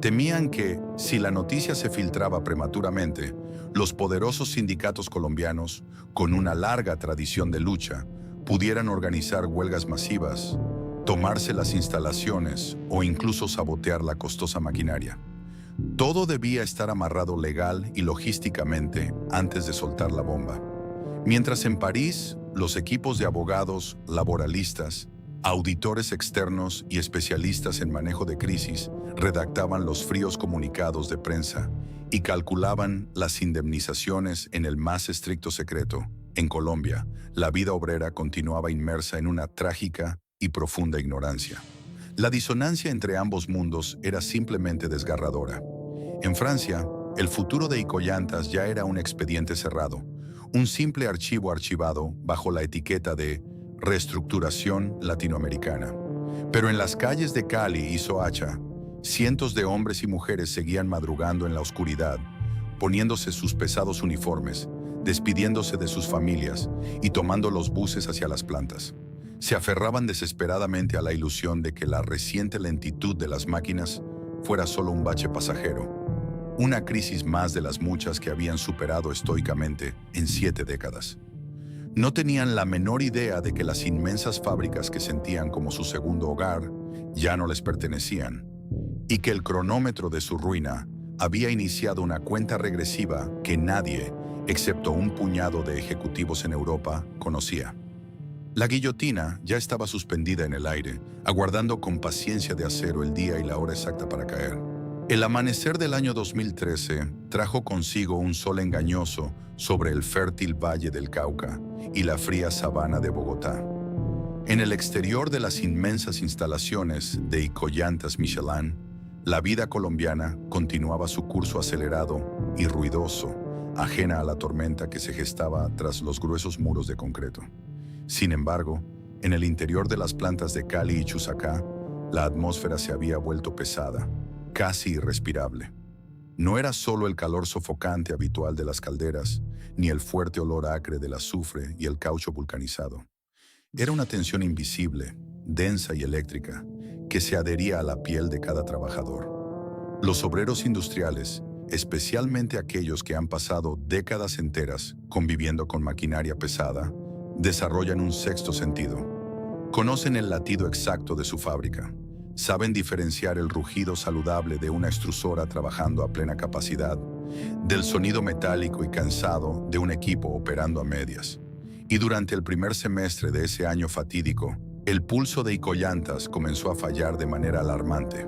Temían que, si la noticia se filtraba prematuramente, los poderosos sindicatos colombianos, con una larga tradición de lucha, pudieran organizar huelgas masivas, tomarse las instalaciones o incluso sabotear la costosa maquinaria. Todo debía estar amarrado legal y logísticamente antes de soltar la bomba. Mientras en París, los equipos de abogados, laboralistas, auditores externos y especialistas en manejo de crisis redactaban los fríos comunicados de prensa y calculaban las indemnizaciones en el más estricto secreto. En Colombia, la vida obrera continuaba inmersa en una trágica y profunda ignorancia. La disonancia entre ambos mundos era simplemente desgarradora. En Francia, el futuro de Icollantas ya era un expediente cerrado, un simple archivo archivado bajo la etiqueta de reestructuración latinoamericana. Pero en las calles de Cali y Soacha, cientos de hombres y mujeres seguían madrugando en la oscuridad, poniéndose sus pesados uniformes, despidiéndose de sus familias y tomando los buses hacia las plantas. Se aferraban desesperadamente a la ilusión de que la reciente lentitud de las máquinas fuera solo un bache pasajero, una crisis más de las muchas que habían superado estoicamente en 7 décadas. No tenían la menor idea de que las inmensas fábricas que sentían como su segundo hogar ya no les pertenecían, y que el cronómetro de su ruina había iniciado una cuenta regresiva que nadie, excepto un puñado de ejecutivos en Europa, conocía. La guillotina ya estaba suspendida en el aire, aguardando con paciencia de acero el día y la hora exacta para caer. El amanecer del año 2013 trajo consigo un sol engañoso sobre el fértil valle del Cauca y la fría sabana de Bogotá. En el exterior de las inmensas instalaciones de Icollantas Michelin, la vida colombiana continuaba su curso acelerado y ruidoso, ajena a la tormenta que se gestaba tras los gruesos muros de concreto. Sin embargo, en el interior de las plantas de Cali y Chusacá, la atmósfera se había vuelto pesada, casi irrespirable. No era solo el calor sofocante habitual de las calderas, ni el fuerte olor acre del azufre y el caucho vulcanizado. Era una tensión invisible, densa y eléctrica, que se adhería a la piel de cada trabajador. Los obreros industriales, especialmente aquellos que han pasado décadas enteras conviviendo con maquinaria pesada, desarrollan un sexto sentido. Conocen el latido exacto de su fábrica. Saben diferenciar el rugido saludable de una extrusora trabajando a plena capacidad, del sonido metálico y cansado de un equipo operando a medias. Y durante el primer semestre de ese año fatídico, el pulso de Icollantas comenzó a fallar de manera alarmante.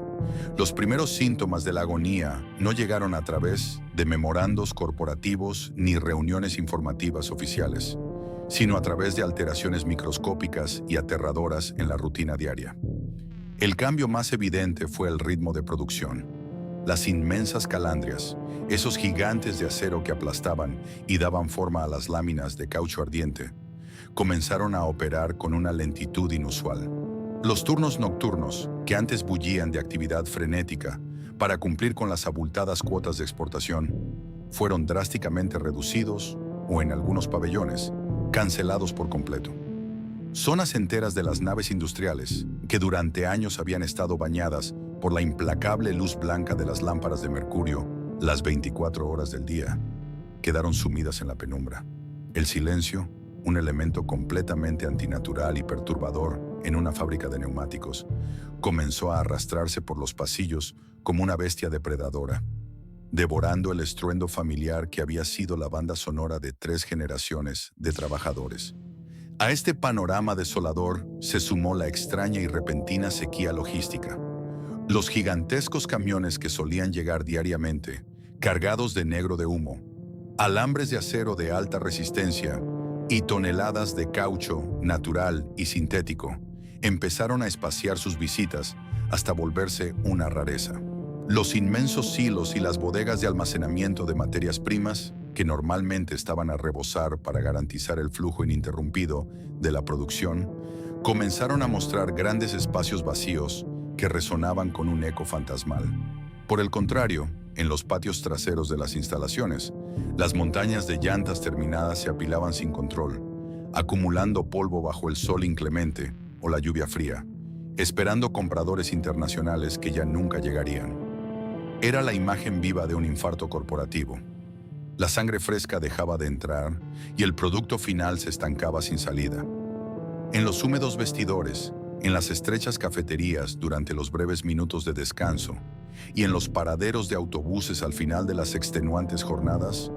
Los primeros síntomas de la agonía no llegaron a través de memorandos corporativos ni reuniones informativas oficiales, sino a través de alteraciones microscópicas y aterradoras en la rutina diaria. El cambio más evidente fue el ritmo de producción. Las inmensas calandrias, esos gigantes de acero que aplastaban y daban forma a las láminas de caucho ardiente, comenzaron a operar con una lentitud inusual. Los turnos nocturnos, que antes bullían de actividad frenética para cumplir con las abultadas cuotas de exportación, fueron drásticamente reducidos o, en algunos pabellones, cancelados por completo. Zonas enteras de las naves industriales, que durante años habían estado bañadas por la implacable luz blanca de las lámparas de mercurio las 24 horas del día, quedaron sumidas en la penumbra. El silencio, un elemento completamente antinatural y perturbador en una fábrica de neumáticos, comenzó a arrastrarse por los pasillos como una bestia depredadora, devorando el estruendo familiar que había sido la banda sonora de 3 generaciones de trabajadores. A este panorama desolador se sumó la extraña y repentina sequía logística. Los gigantescos camiones que solían llegar diariamente, cargados de negro de humo, alambres de acero de alta resistencia y toneladas de caucho natural y sintético, empezaron a espaciar sus visitas hasta volverse una rareza. Los inmensos silos y las bodegas de almacenamiento de materias primas que normalmente estaban a rebosar para garantizar el flujo ininterrumpido de la producción, comenzaron a mostrar grandes espacios vacíos que resonaban con un eco fantasmal. Por el contrario, en los patios traseros de las instalaciones, las montañas de llantas terminadas se apilaban sin control, acumulando polvo bajo el sol inclemente o la lluvia fría, esperando compradores internacionales que ya nunca llegarían. Era la imagen viva de un infarto corporativo. La sangre fresca dejaba de entrar y el producto final se estancaba sin salida. En los húmedos vestidores, en las estrechas cafeterías durante los breves minutos de descanso y en los paraderos de autobuses al final de las extenuantes jornadas,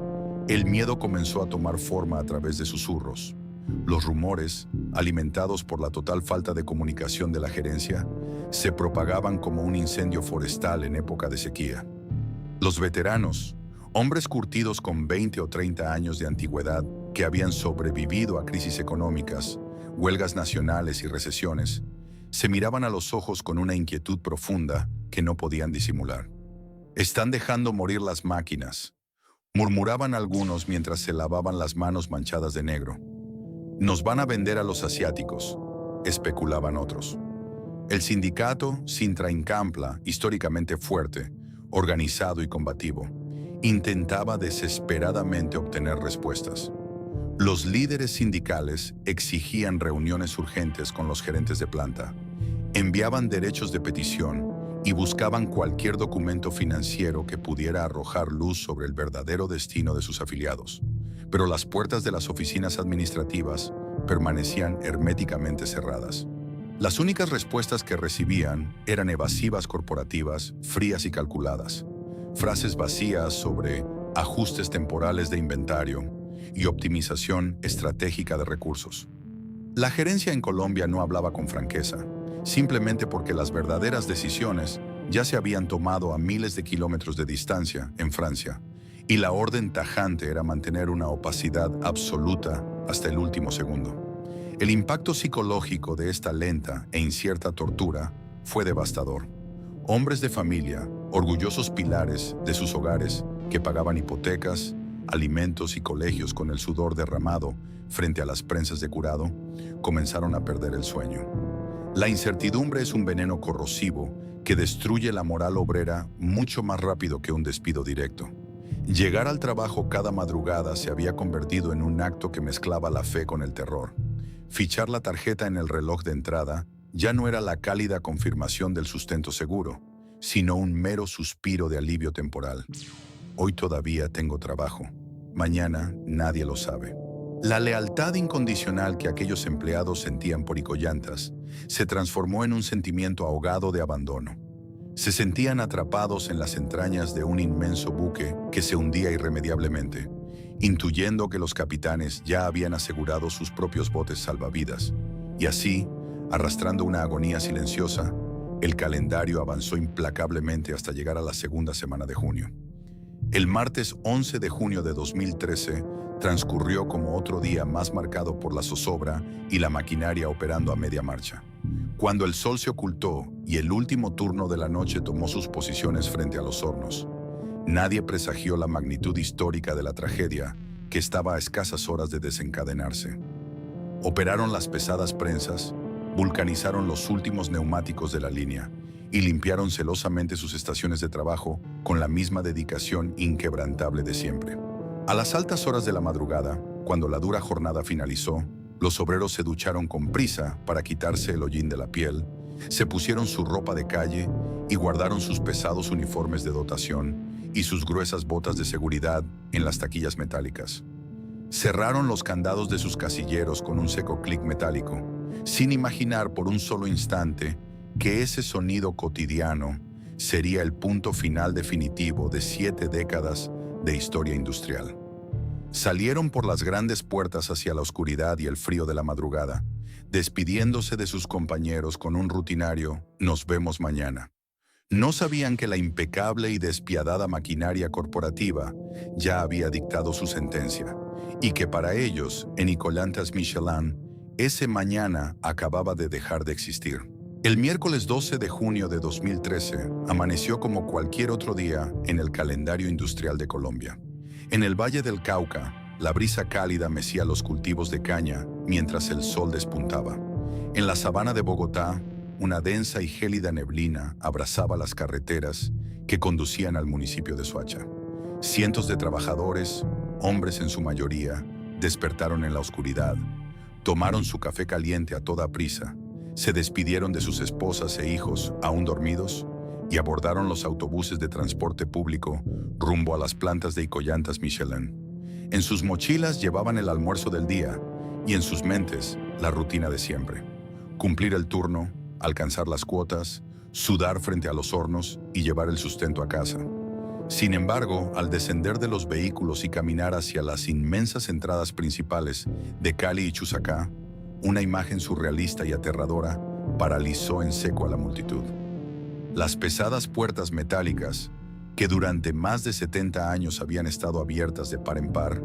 el miedo comenzó a tomar forma a través de susurros. Los rumores, alimentados por la total falta de comunicación de la gerencia, se propagaban como un incendio forestal en época de sequía. Los veteranos, hombres curtidos con 20 o 30 años de antigüedad que habían sobrevivido a crisis económicas, huelgas nacionales y recesiones, se miraban a los ojos con una inquietud profunda que no podían disimular. «Están dejando morir las máquinas», murmuraban algunos mientras se lavaban las manos manchadas de negro. «Nos van a vender a los asiáticos», especulaban otros. El sindicato Sintra-Incampla, históricamente fuerte, organizado y combativo, intentaba desesperadamente obtener respuestas. Los líderes sindicales exigían reuniones urgentes con los gerentes de planta, enviaban derechos de petición y buscaban cualquier documento financiero que pudiera arrojar luz sobre el verdadero destino de sus afiliados. Pero las puertas de las oficinas administrativas permanecían herméticamente cerradas. Las únicas respuestas que recibían eran evasivas corporativas, frías y calculadas, frases vacías sobre ajustes temporales de inventario y optimización estratégica de recursos. La gerencia en Colombia no hablaba con franqueza, simplemente porque las verdaderas decisiones ya se habían tomado a miles de kilómetros de distancia en Francia, y la orden tajante era mantener una opacidad absoluta hasta el último segundo. El impacto psicológico de esta lenta e incierta tortura fue devastador. Hombres de familia, orgullosos pilares de sus hogares, que pagaban hipotecas, alimentos y colegios con el sudor derramado frente a las prensas de curado, comenzaron a perder el sueño. La incertidumbre es un veneno corrosivo que destruye la moral obrera mucho más rápido que un despido directo. Llegar al trabajo cada madrugada se había convertido en un acto que mezclaba la fe con el terror. Fichar la tarjeta en el reloj de entrada ya no era la cálida confirmación del sustento seguro, sino un mero suspiro de alivio temporal. Hoy todavía tengo trabajo. Mañana nadie lo sabe. La lealtad incondicional que aquellos empleados sentían por Icollantas se transformó en un sentimiento ahogado de abandono. Se sentían atrapados en las entrañas de un inmenso buque que se hundía irremediablemente, intuyendo que los capitanes ya habían asegurado sus propios botes salvavidas. Y así, arrastrando una agonía silenciosa, el calendario avanzó implacablemente hasta llegar a la segunda semana de junio. El martes 11 de junio de 2013 transcurrió como otro día más marcado por la zozobra y la maquinaria operando a media marcha. Cuando el sol se ocultó y el último turno de la noche tomó sus posiciones frente a los hornos, nadie presagió la magnitud histórica de la tragedia que estaba a escasas horas de desencadenarse. Operaron las pesadas prensas, vulcanizaron los últimos neumáticos de la línea y limpiaron celosamente sus estaciones de trabajo con la misma dedicación inquebrantable de siempre. A las altas horas de la madrugada, cuando la dura jornada finalizó, los obreros se ducharon con prisa para quitarse el hollín de la piel, se pusieron su ropa de calle y guardaron sus pesados uniformes de dotación y sus gruesas botas de seguridad en las taquillas metálicas. Cerraron los candados de sus casilleros con un seco clic metálico, sin imaginar por un solo instante que ese sonido cotidiano sería el punto final definitivo de 7 décadas de historia industrial. Salieron por las grandes puertas hacia la oscuridad y el frío de la madrugada, despidiéndose de sus compañeros con un rutinario «Nos vemos mañana». No sabían que la impecable y despiadada maquinaria corporativa ya había dictado su sentencia, y que para ellos, en Icollantas Michelin, ese mañana acababa de dejar de existir. El miércoles 12 de junio de 2013 amaneció como cualquier otro día en el calendario industrial de Colombia. En el Valle del Cauca, la brisa cálida mecía los cultivos de caña mientras el sol despuntaba. En la sabana de Bogotá, una densa y gélida neblina abrazaba las carreteras que conducían al municipio de Soacha. Cientos de trabajadores, hombres en su mayoría, despertaron en la oscuridad, tomaron su café caliente a toda prisa, se despidieron de sus esposas e hijos aún dormidos y abordaron los autobuses de transporte público rumbo a las plantas de Icoyantas Michelin. En sus mochilas llevaban el almuerzo del día y en sus mentes la rutina de siempre. Cumplir el turno, alcanzar las cuotas, sudar frente a los hornos y llevar el sustento a casa. Sin embargo, al descender de los vehículos y caminar hacia las inmensas entradas principales de Cali y Chusacá, una imagen surrealista y aterradora paralizó en seco a la multitud. Las pesadas puertas metálicas, que durante más de 70 años habían estado abiertas de par en par,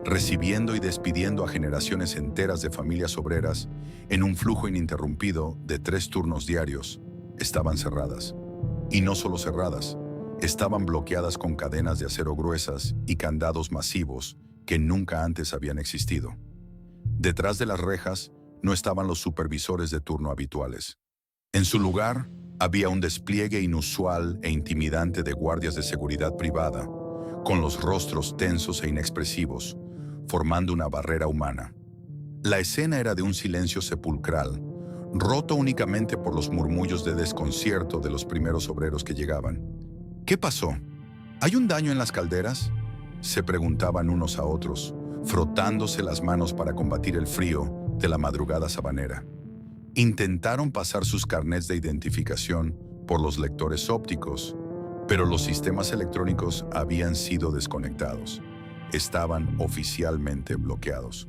recibiendo y despidiendo a generaciones enteras de familias obreras en un flujo ininterrumpido de 3 turnos diarios, estaban cerradas. Y no solo cerradas, estaban bloqueadas con cadenas de acero gruesas y candados masivos que nunca antes habían existido. Detrás de las rejas no estaban los supervisores de turno habituales. En su lugar, había un despliegue inusual e intimidante de guardias de seguridad privada, con los rostros tensos e inexpresivos, formando una barrera humana. La escena era de un silencio sepulcral, roto únicamente por los murmullos de desconcierto de los primeros obreros que llegaban. ¿Qué pasó? ¿Hay un daño en las calderas?, se preguntaban unos a otros, frotándose las manos para combatir el frío de la madrugada sabanera. Intentaron pasar sus carnets de identificación por los lectores ópticos, pero los sistemas electrónicos habían sido desconectados. Estaban oficialmente bloqueados.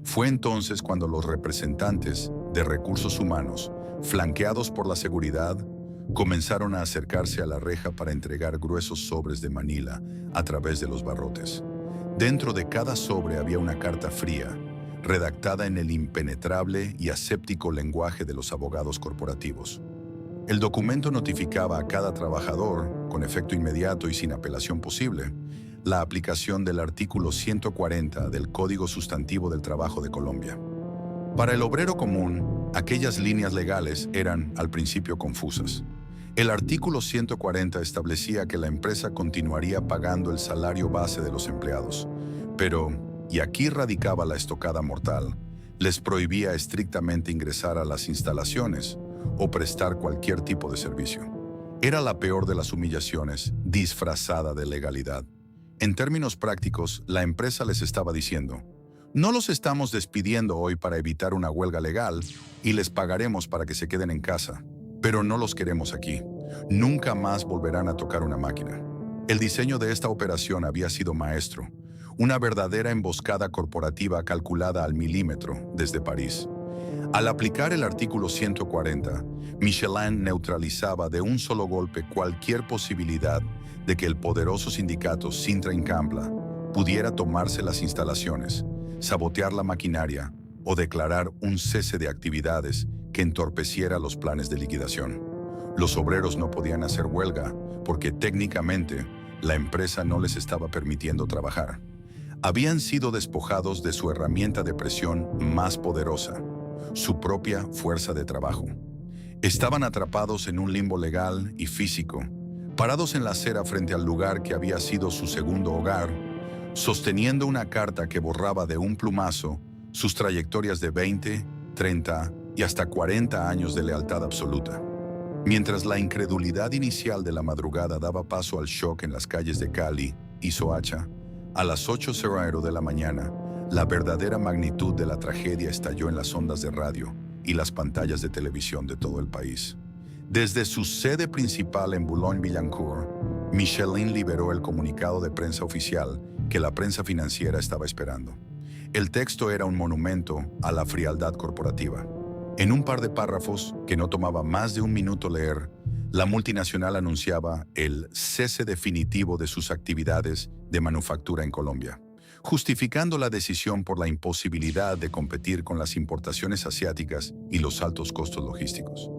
Fue entonces cuando los representantes de recursos humanos, flanqueados por la seguridad, comenzaron a acercarse a la reja para entregar gruesos sobres de Manila a través de los barrotes. Dentro de cada sobre había una carta fría, redactada en el impenetrable y aséptico lenguaje de los abogados corporativos. El documento notificaba a cada trabajador, con efecto inmediato y sin apelación posible, la aplicación del artículo 140 del Código Sustantivo del Trabajo de Colombia. Para el obrero común, aquellas líneas legales eran, al principio, confusas. El artículo 140 establecía que la empresa continuaría pagando el salario base de los empleados, pero, y aquí radicaba la estocada mortal, les prohibía estrictamente ingresar a las instalaciones o prestar cualquier tipo de servicio. Era la peor de las humillaciones, disfrazada de legalidad. En términos prácticos, la empresa les estaba diciendo: no los estamos despidiendo hoy para evitar una huelga legal y les pagaremos para que se queden en casa, pero no los queremos aquí. Nunca más volverán a tocar una máquina. El diseño de esta operación había sido maestro, una verdadera emboscada corporativa calculada al milímetro desde París. Al aplicar el artículo 140, Michelin neutralizaba de un solo golpe cualquier posibilidad de que el poderoso sindicato Sintra Incampla pudiera tomarse las instalaciones, sabotear la maquinaria o declarar un cese de actividades que entorpeciera los planes de liquidación. Los obreros no podían hacer huelga porque técnicamente la empresa no les estaba permitiendo trabajar. Habían sido despojados de su herramienta de presión más poderosa, su propia fuerza de trabajo. Estaban atrapados en un limbo legal y físico, parados en la acera frente al lugar que había sido su segundo hogar, sosteniendo una carta que borraba de un plumazo sus trayectorias de 20, 30 y hasta 40 años de lealtad absoluta. Mientras la incredulidad inicial de la madrugada daba paso al shock en las calles de Cali y Soacha, a las 8:00 de la mañana, la verdadera magnitud de la tragedia estalló en las ondas de radio y las pantallas de televisión de todo el país. Desde su sede principal en Boulogne-Billancourt, Michelin liberó el comunicado de prensa oficial que la prensa financiera estaba esperando. El texto era un monumento a la frialdad corporativa. En un par de párrafos, que no tomaba más de un minuto leer, la multinacional anunciaba el cese definitivo de sus actividades de manufactura en Colombia, justificando la decisión por la imposibilidad de competir con las importaciones asiáticas y los altos costos logísticos.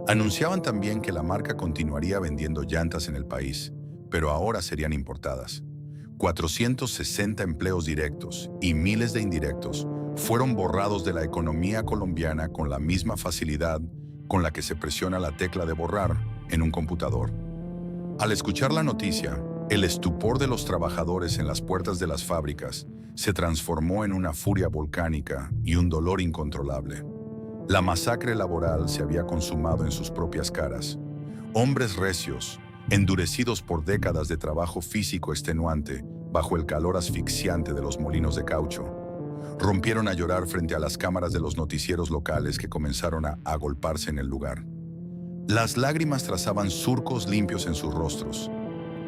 Anunciaban también que la marca continuaría vendiendo llantas en el país, pero ahora serían importadas. 460 empleos directos y miles de indirectos fueron borrados de la economía colombiana con la misma facilidad con la que se presiona la tecla de borrar en un computador. Al escuchar la noticia, el estupor de los trabajadores en las puertas de las fábricas se transformó en una furia volcánica y un dolor incontrolable. La masacre laboral se había consumado en sus propias caras. Hombres recios, endurecidos por décadas de trabajo físico extenuante bajo el calor asfixiante de los molinos de caucho, rompieron a llorar frente a las cámaras de los noticieros locales que comenzaron a agolparse en el lugar. Las lágrimas trazaban surcos limpios en sus rostros,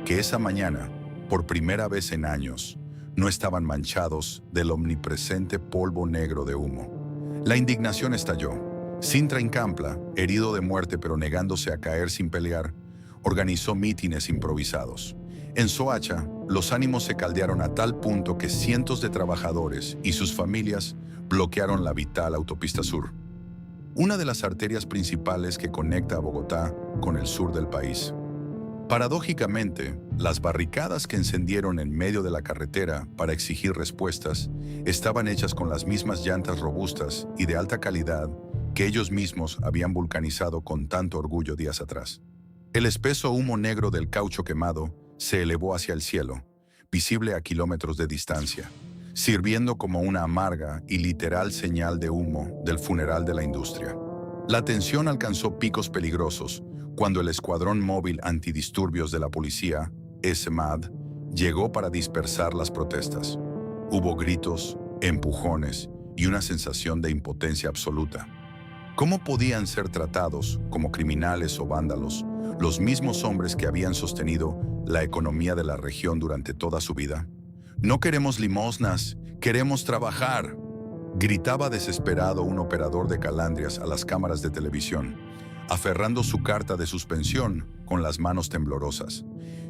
que esa mañana, por primera vez en años, no estaban manchados del omnipresente polvo negro de humo. La indignación estalló. Sintra Incampla, herido de muerte pero negándose a caer sin pelear, organizó mítines improvisados. En Soacha, los ánimos se caldearon a tal punto que cientos de trabajadores y sus familias bloquearon la vital autopista sur, una de las arterias principales que conecta a Bogotá con el sur del país. Paradójicamente, las barricadas que encendieron en medio de la carretera para exigir respuestas estaban hechas con las mismas llantas robustas y de alta calidad que ellos mismos habían vulcanizado con tanto orgullo días atrás. El espeso humo negro del caucho quemado se elevó hacia el cielo, visible a kilómetros de distancia, sirviendo como una amarga y literal señal de humo del funeral de la industria. La tensión alcanzó picos peligrosos cuando el escuadrón móvil antidisturbios de la policía, SMAD, llegó para dispersar las protestas. Hubo gritos, empujones y una sensación de impotencia absoluta. ¿Cómo podían ser tratados como criminales o vándalos los mismos hombres que habían sostenido la economía de la región durante toda su vida? «No queremos limosnas, queremos trabajar», gritaba desesperado un operador de calandrias a las cámaras de televisión, aferrando su carta de suspensión con las manos temblorosas.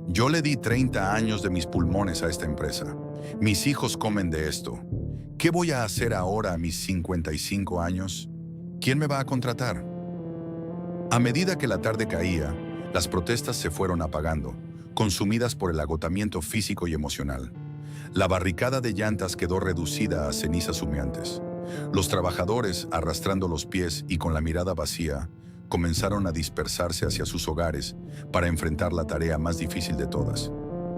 «Yo le di 30 años de mis pulmones a esta empresa. Mis hijos comen de esto. ¿Qué voy a hacer ahora a mis 55 años? ¿Quién me va a contratar?». A medida que la tarde caía, las protestas se fueron apagando, consumidas por el agotamiento físico y emocional. La barricada de llantas quedó reducida a cenizas humeantes. Los trabajadores, arrastrando los pies y con la mirada vacía, comenzaron a dispersarse hacia sus hogares para enfrentar la tarea más difícil de todas: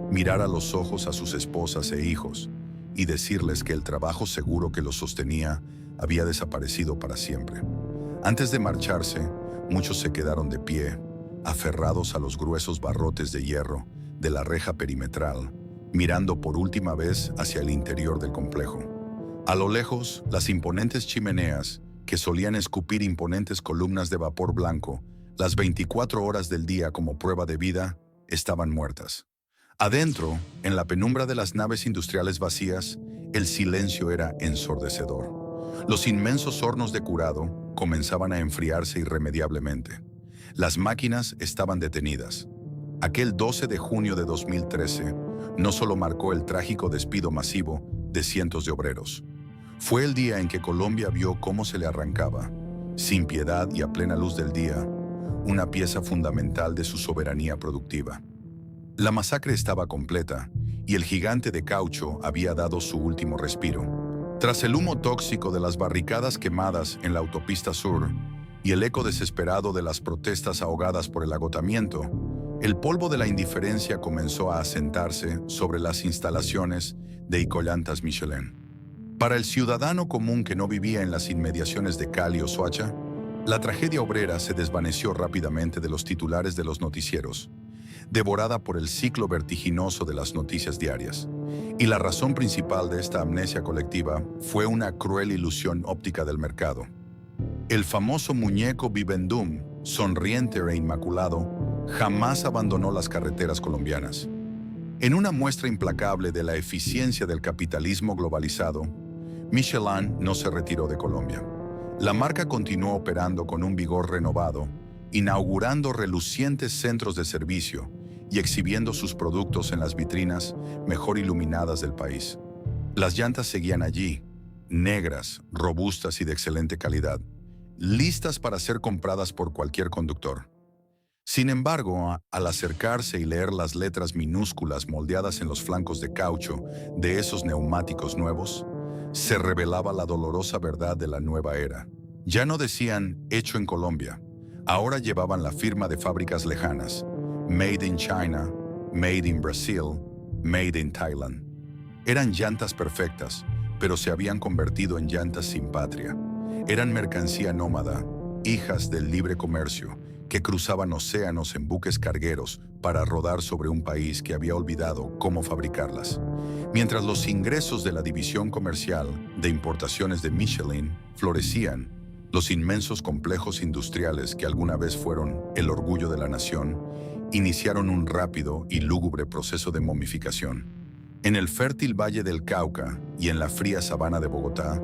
mirar a los ojos a sus esposas e hijos y decirles que el trabajo seguro que los sostenía había desaparecido para siempre. Antes de marcharse, muchos se quedaron de pie, aferrados a los gruesos barrotes de hierro de la reja perimetral, mirando por última vez hacia el interior del complejo. A lo lejos, las imponentes chimeneas, que solían escupir imponentes columnas de vapor blanco las 24 horas del día como prueba de vida, estaban muertas. Adentro, en la penumbra de las naves industriales vacías, el silencio era ensordecedor. Los inmensos hornos de curado comenzaban a enfriarse irremediablemente. Las máquinas estaban detenidas. Aquel 12 de junio de 2013 no solo marcó el trágico despido masivo de cientos de obreros. Fue el día en que Colombia vio cómo se le arrancaba, sin piedad y a plena luz del día, una pieza fundamental de su soberanía productiva. La masacre estaba completa y el gigante de caucho había dado su último respiro. Tras el humo tóxico de las barricadas quemadas en la autopista sur y el eco desesperado de las protestas ahogadas por el agotamiento, el polvo de la indiferencia comenzó a asentarse sobre las instalaciones de Icollantas Michelin. Para el ciudadano común que no vivía en las inmediaciones de Cali o Soacha, la tragedia obrera se desvaneció rápidamente de los titulares de los noticieros, devorada por el ciclo vertiginoso de las noticias diarias. Y la razón principal de esta amnesia colectiva fue una cruel ilusión óptica del mercado. El famoso muñeco Vivendum, sonriente e inmaculado, jamás abandonó las carreteras colombianas. En una muestra implacable de la eficiencia del capitalismo globalizado, Michelin no se retiró de Colombia. La marca continuó operando con un vigor renovado, inaugurando relucientes centros de servicio y exhibiendo sus productos en las vitrinas mejor iluminadas del país. Las llantas seguían allí, negras, robustas y de excelente calidad, listas para ser compradas por cualquier conductor. Sin embargo, al acercarse y leer las letras minúsculas moldeadas en los flancos de caucho de esos neumáticos nuevos, se revelaba la dolorosa verdad de la nueva era. Ya no decían «hecho en Colombia», ahora llevaban la firma de fábricas lejanas, «Made in China», «Made in Brazil», «Made in Thailand». Eran llantas perfectas, pero se habían convertido en llantas sin patria. Eran mercancía nómada, hijas del libre comercio, que cruzaban océanos en buques cargueros para rodar sobre un país que había olvidado cómo fabricarlas. Mientras los ingresos de la división comercial de importaciones de Michelin florecían, los inmensos complejos industriales que alguna vez fueron el orgullo de la nación iniciaron un rápido y lúgubre proceso de momificación. En el fértil valle del Cauca y en la fría sabana de Bogotá,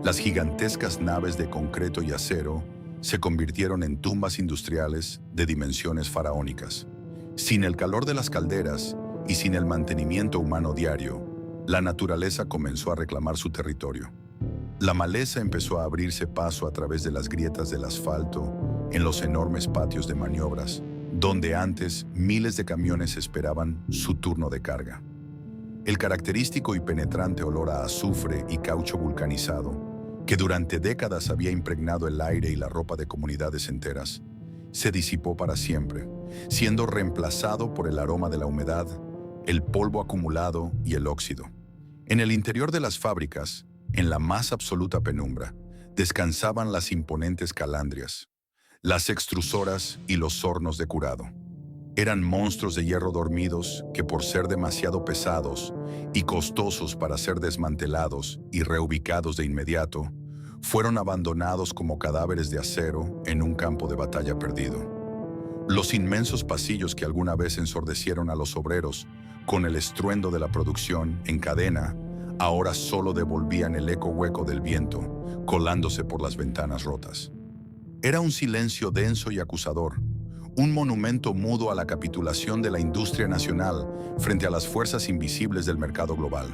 las gigantescas naves de concreto y acero se convirtieron en tumbas industriales de dimensiones faraónicas. Sin el calor de las calderas y sin el mantenimiento humano diario, la naturaleza comenzó a reclamar su territorio. La maleza empezó a abrirse paso a través de las grietas del asfalto en los enormes patios de maniobras, donde antes miles de camiones esperaban su turno de carga. El característico y penetrante olor a azufre y caucho vulcanizado, que durante décadas había impregnado el aire y la ropa de comunidades enteras, se disipó para siempre, siendo reemplazado por el aroma de la humedad, el polvo acumulado y el óxido. En el interior de las fábricas, en la más absoluta penumbra, descansaban las imponentes calandrias, las extrusoras y los hornos de curado. Eran monstruos de hierro dormidos que, por ser demasiado pesados y costosos para ser desmantelados y reubicados de inmediato, fueron abandonados como cadáveres de acero en un campo de batalla perdido. Los inmensos pasillos que alguna vez ensordecieron a los obreros con el estruendo de la producción en cadena, ahora solo devolvían el eco hueco del viento, colándose por las ventanas rotas. Era un silencio denso y acusador, un monumento mudo a la capitulación de la industria nacional frente a las fuerzas invisibles del mercado global.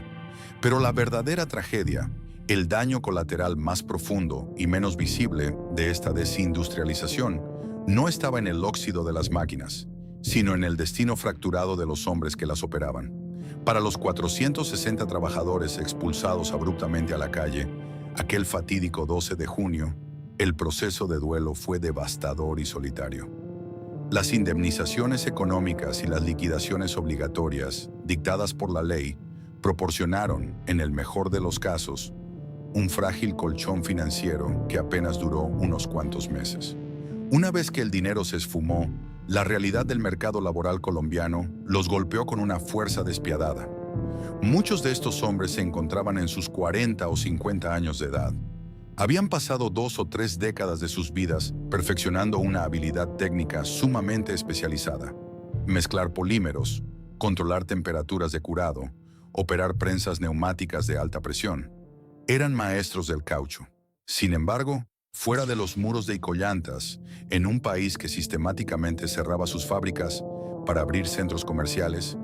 Pero la verdadera tragedia, el daño colateral más profundo y menos visible de esta desindustrialización, no estaba en el óxido de las máquinas, sino en el destino fracturado de los hombres que las operaban. Para los 460 trabajadores expulsados abruptamente a la calle, aquel fatídico 12 de junio, el proceso de duelo fue devastador y solitario. Las indemnizaciones económicas y las liquidaciones obligatorias, dictadas por la ley, proporcionaron, en el mejor de los casos, un frágil colchón financiero que apenas duró unos cuantos meses. Una vez que el dinero se esfumó, la realidad del mercado laboral colombiano los golpeó con una fuerza despiadada. Muchos de estos hombres se encontraban en sus 40 o 50 años de edad. Habían pasado 2 o 3 décadas de sus vidas perfeccionando una habilidad técnica sumamente especializada. Mezclar polímeros, controlar temperaturas de curado, operar prensas neumáticas de alta presión. Eran maestros del caucho. Sin embargo, fuera de los muros de Icollantas, en un país que sistemáticamente cerraba sus fábricas para abrir centros comerciales,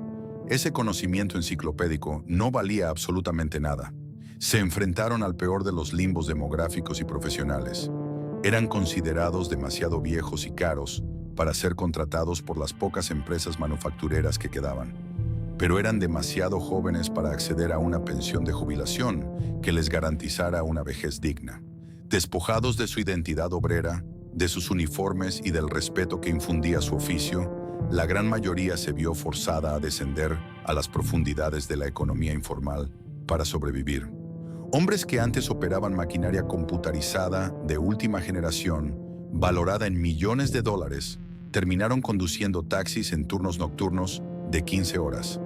ese conocimiento enciclopédico no valía absolutamente nada. Se enfrentaron al peor de los limbos demográficos y profesionales. Eran considerados demasiado viejos y caros para ser contratados por las pocas empresas manufactureras que quedaban, pero eran demasiado jóvenes para acceder a una pensión de jubilación que les garantizara una vejez digna. Despojados de su identidad obrera, de sus uniformes y del respeto que infundía su oficio, la gran mayoría se vio forzada a descender a las profundidades de la economía informal para sobrevivir. Hombres que antes operaban maquinaria computarizada de última generación, valorada en millones de dólares, terminaron conduciendo taxis en turnos nocturnos de 15 horas,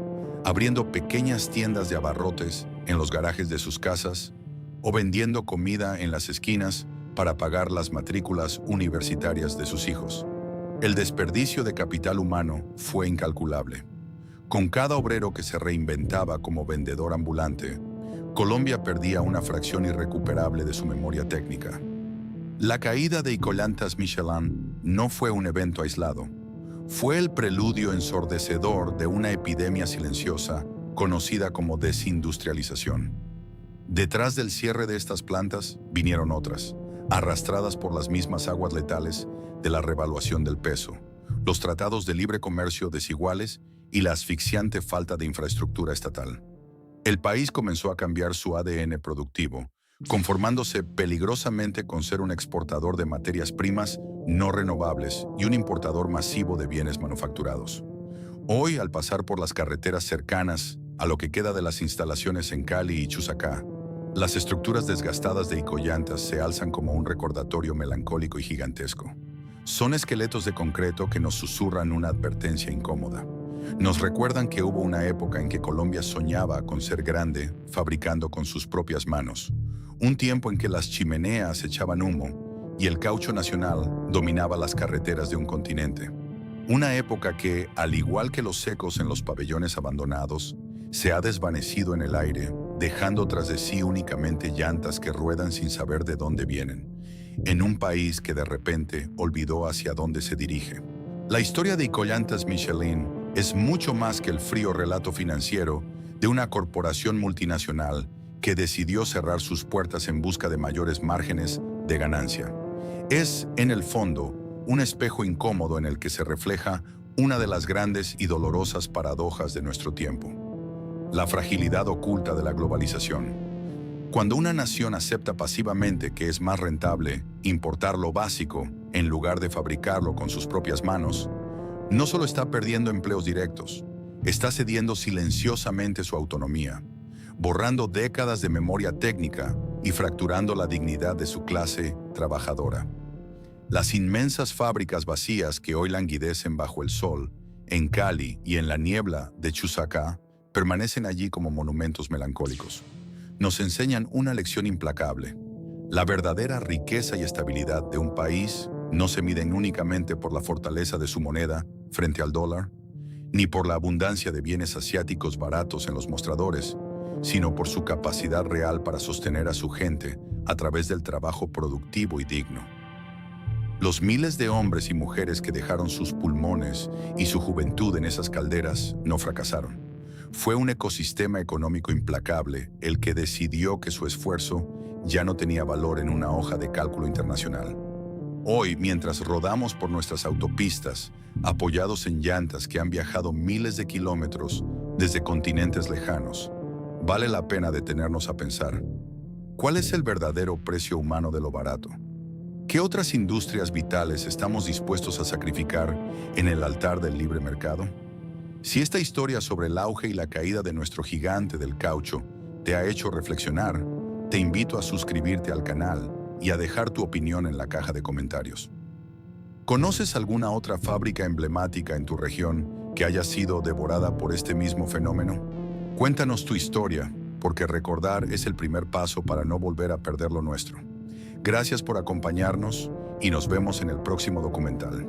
abriendo pequeñas tiendas de abarrotes en los garajes de sus casas o vendiendo comida en las esquinas para pagar las matrículas universitarias de sus hijos. El desperdicio de capital humano fue incalculable. Con cada obrero que se reinventaba como vendedor ambulante, Colombia perdía una fracción irrecuperable de su memoria técnica. La caída de Icollantas Michelin no fue un evento aislado. Fue el preludio ensordecedor de una epidemia silenciosa conocida como desindustrialización. Detrás del cierre de estas plantas vinieron otras, arrastradas por las mismas aguas letales de la revaluación del peso, los tratados de libre comercio desiguales y la asfixiante falta de infraestructura estatal. El país comenzó a cambiar su ADN productivo, conformándose peligrosamente con ser un exportador de materias primas no renovables y un importador masivo de bienes manufacturados. Hoy, al pasar por las carreteras cercanas a lo que queda de las instalaciones en Cali y Chusacá, las estructuras desgastadas de Icollantas se alzan como un recordatorio melancólico y gigantesco. Son esqueletos de concreto que nos susurran una advertencia incómoda. Nos recuerdan que hubo una época en que Colombia soñaba con ser grande, fabricando con sus propias manos. Un tiempo en que las chimeneas echaban humo y el caucho nacional dominaba las carreteras de un continente. Una época que, al igual que los ecos en los pabellones abandonados, se ha desvanecido en el aire, dejando tras de sí únicamente llantas que ruedan sin saber de dónde vienen, en un país que de repente olvidó hacia dónde se dirige. La historia de Icollantas Michelin es mucho más que el frío relato financiero de una corporación multinacional que decidió cerrar sus puertas en busca de mayores márgenes de ganancia. Es, en el fondo, un espejo incómodo en el que se refleja una de las grandes y dolorosas paradojas de nuestro tiempo: la fragilidad oculta de la globalización. Cuando una nación acepta pasivamente que es más rentable importar lo básico en lugar de fabricarlo con sus propias manos, no solo está perdiendo empleos directos, está cediendo silenciosamente su autonomía, borrando décadas de memoria técnica y fracturando la dignidad de su clase trabajadora. Las inmensas fábricas vacías que hoy languidecen bajo el sol, en Cali y en la niebla de Chusacá, permanecen allí como monumentos melancólicos. Nos enseñan una lección implacable. La verdadera riqueza y estabilidad de un país no se miden únicamente por la fortaleza de su moneda frente al dólar, ni por la abundancia de bienes asiáticos baratos en los mostradores, sino por su capacidad real para sostener a su gente a través del trabajo productivo y digno. Los miles de hombres y mujeres que dejaron sus pulmones y su juventud en esas calderas no fracasaron. Fue un ecosistema económico implacable el que decidió que su esfuerzo ya no tenía valor en una hoja de cálculo internacional. Hoy, mientras rodamos por nuestras autopistas, apoyados en llantas que han viajado miles de kilómetros desde continentes lejanos, vale la pena detenernos a pensar: ¿cuál es el verdadero precio humano de lo barato? ¿Qué otras industrias vitales estamos dispuestos a sacrificar en el altar del libre mercado? Si esta historia sobre el auge y la caída de nuestro gigante del caucho te ha hecho reflexionar, te invito a suscribirte al canal y a dejar tu opinión en la caja de comentarios. ¿Conoces alguna otra fábrica emblemática en tu región que haya sido devorada por este mismo fenómeno? Cuéntanos tu historia, porque recordar es el primer paso para no volver a perder lo nuestro. Gracias por acompañarnos y nos vemos en el próximo documental.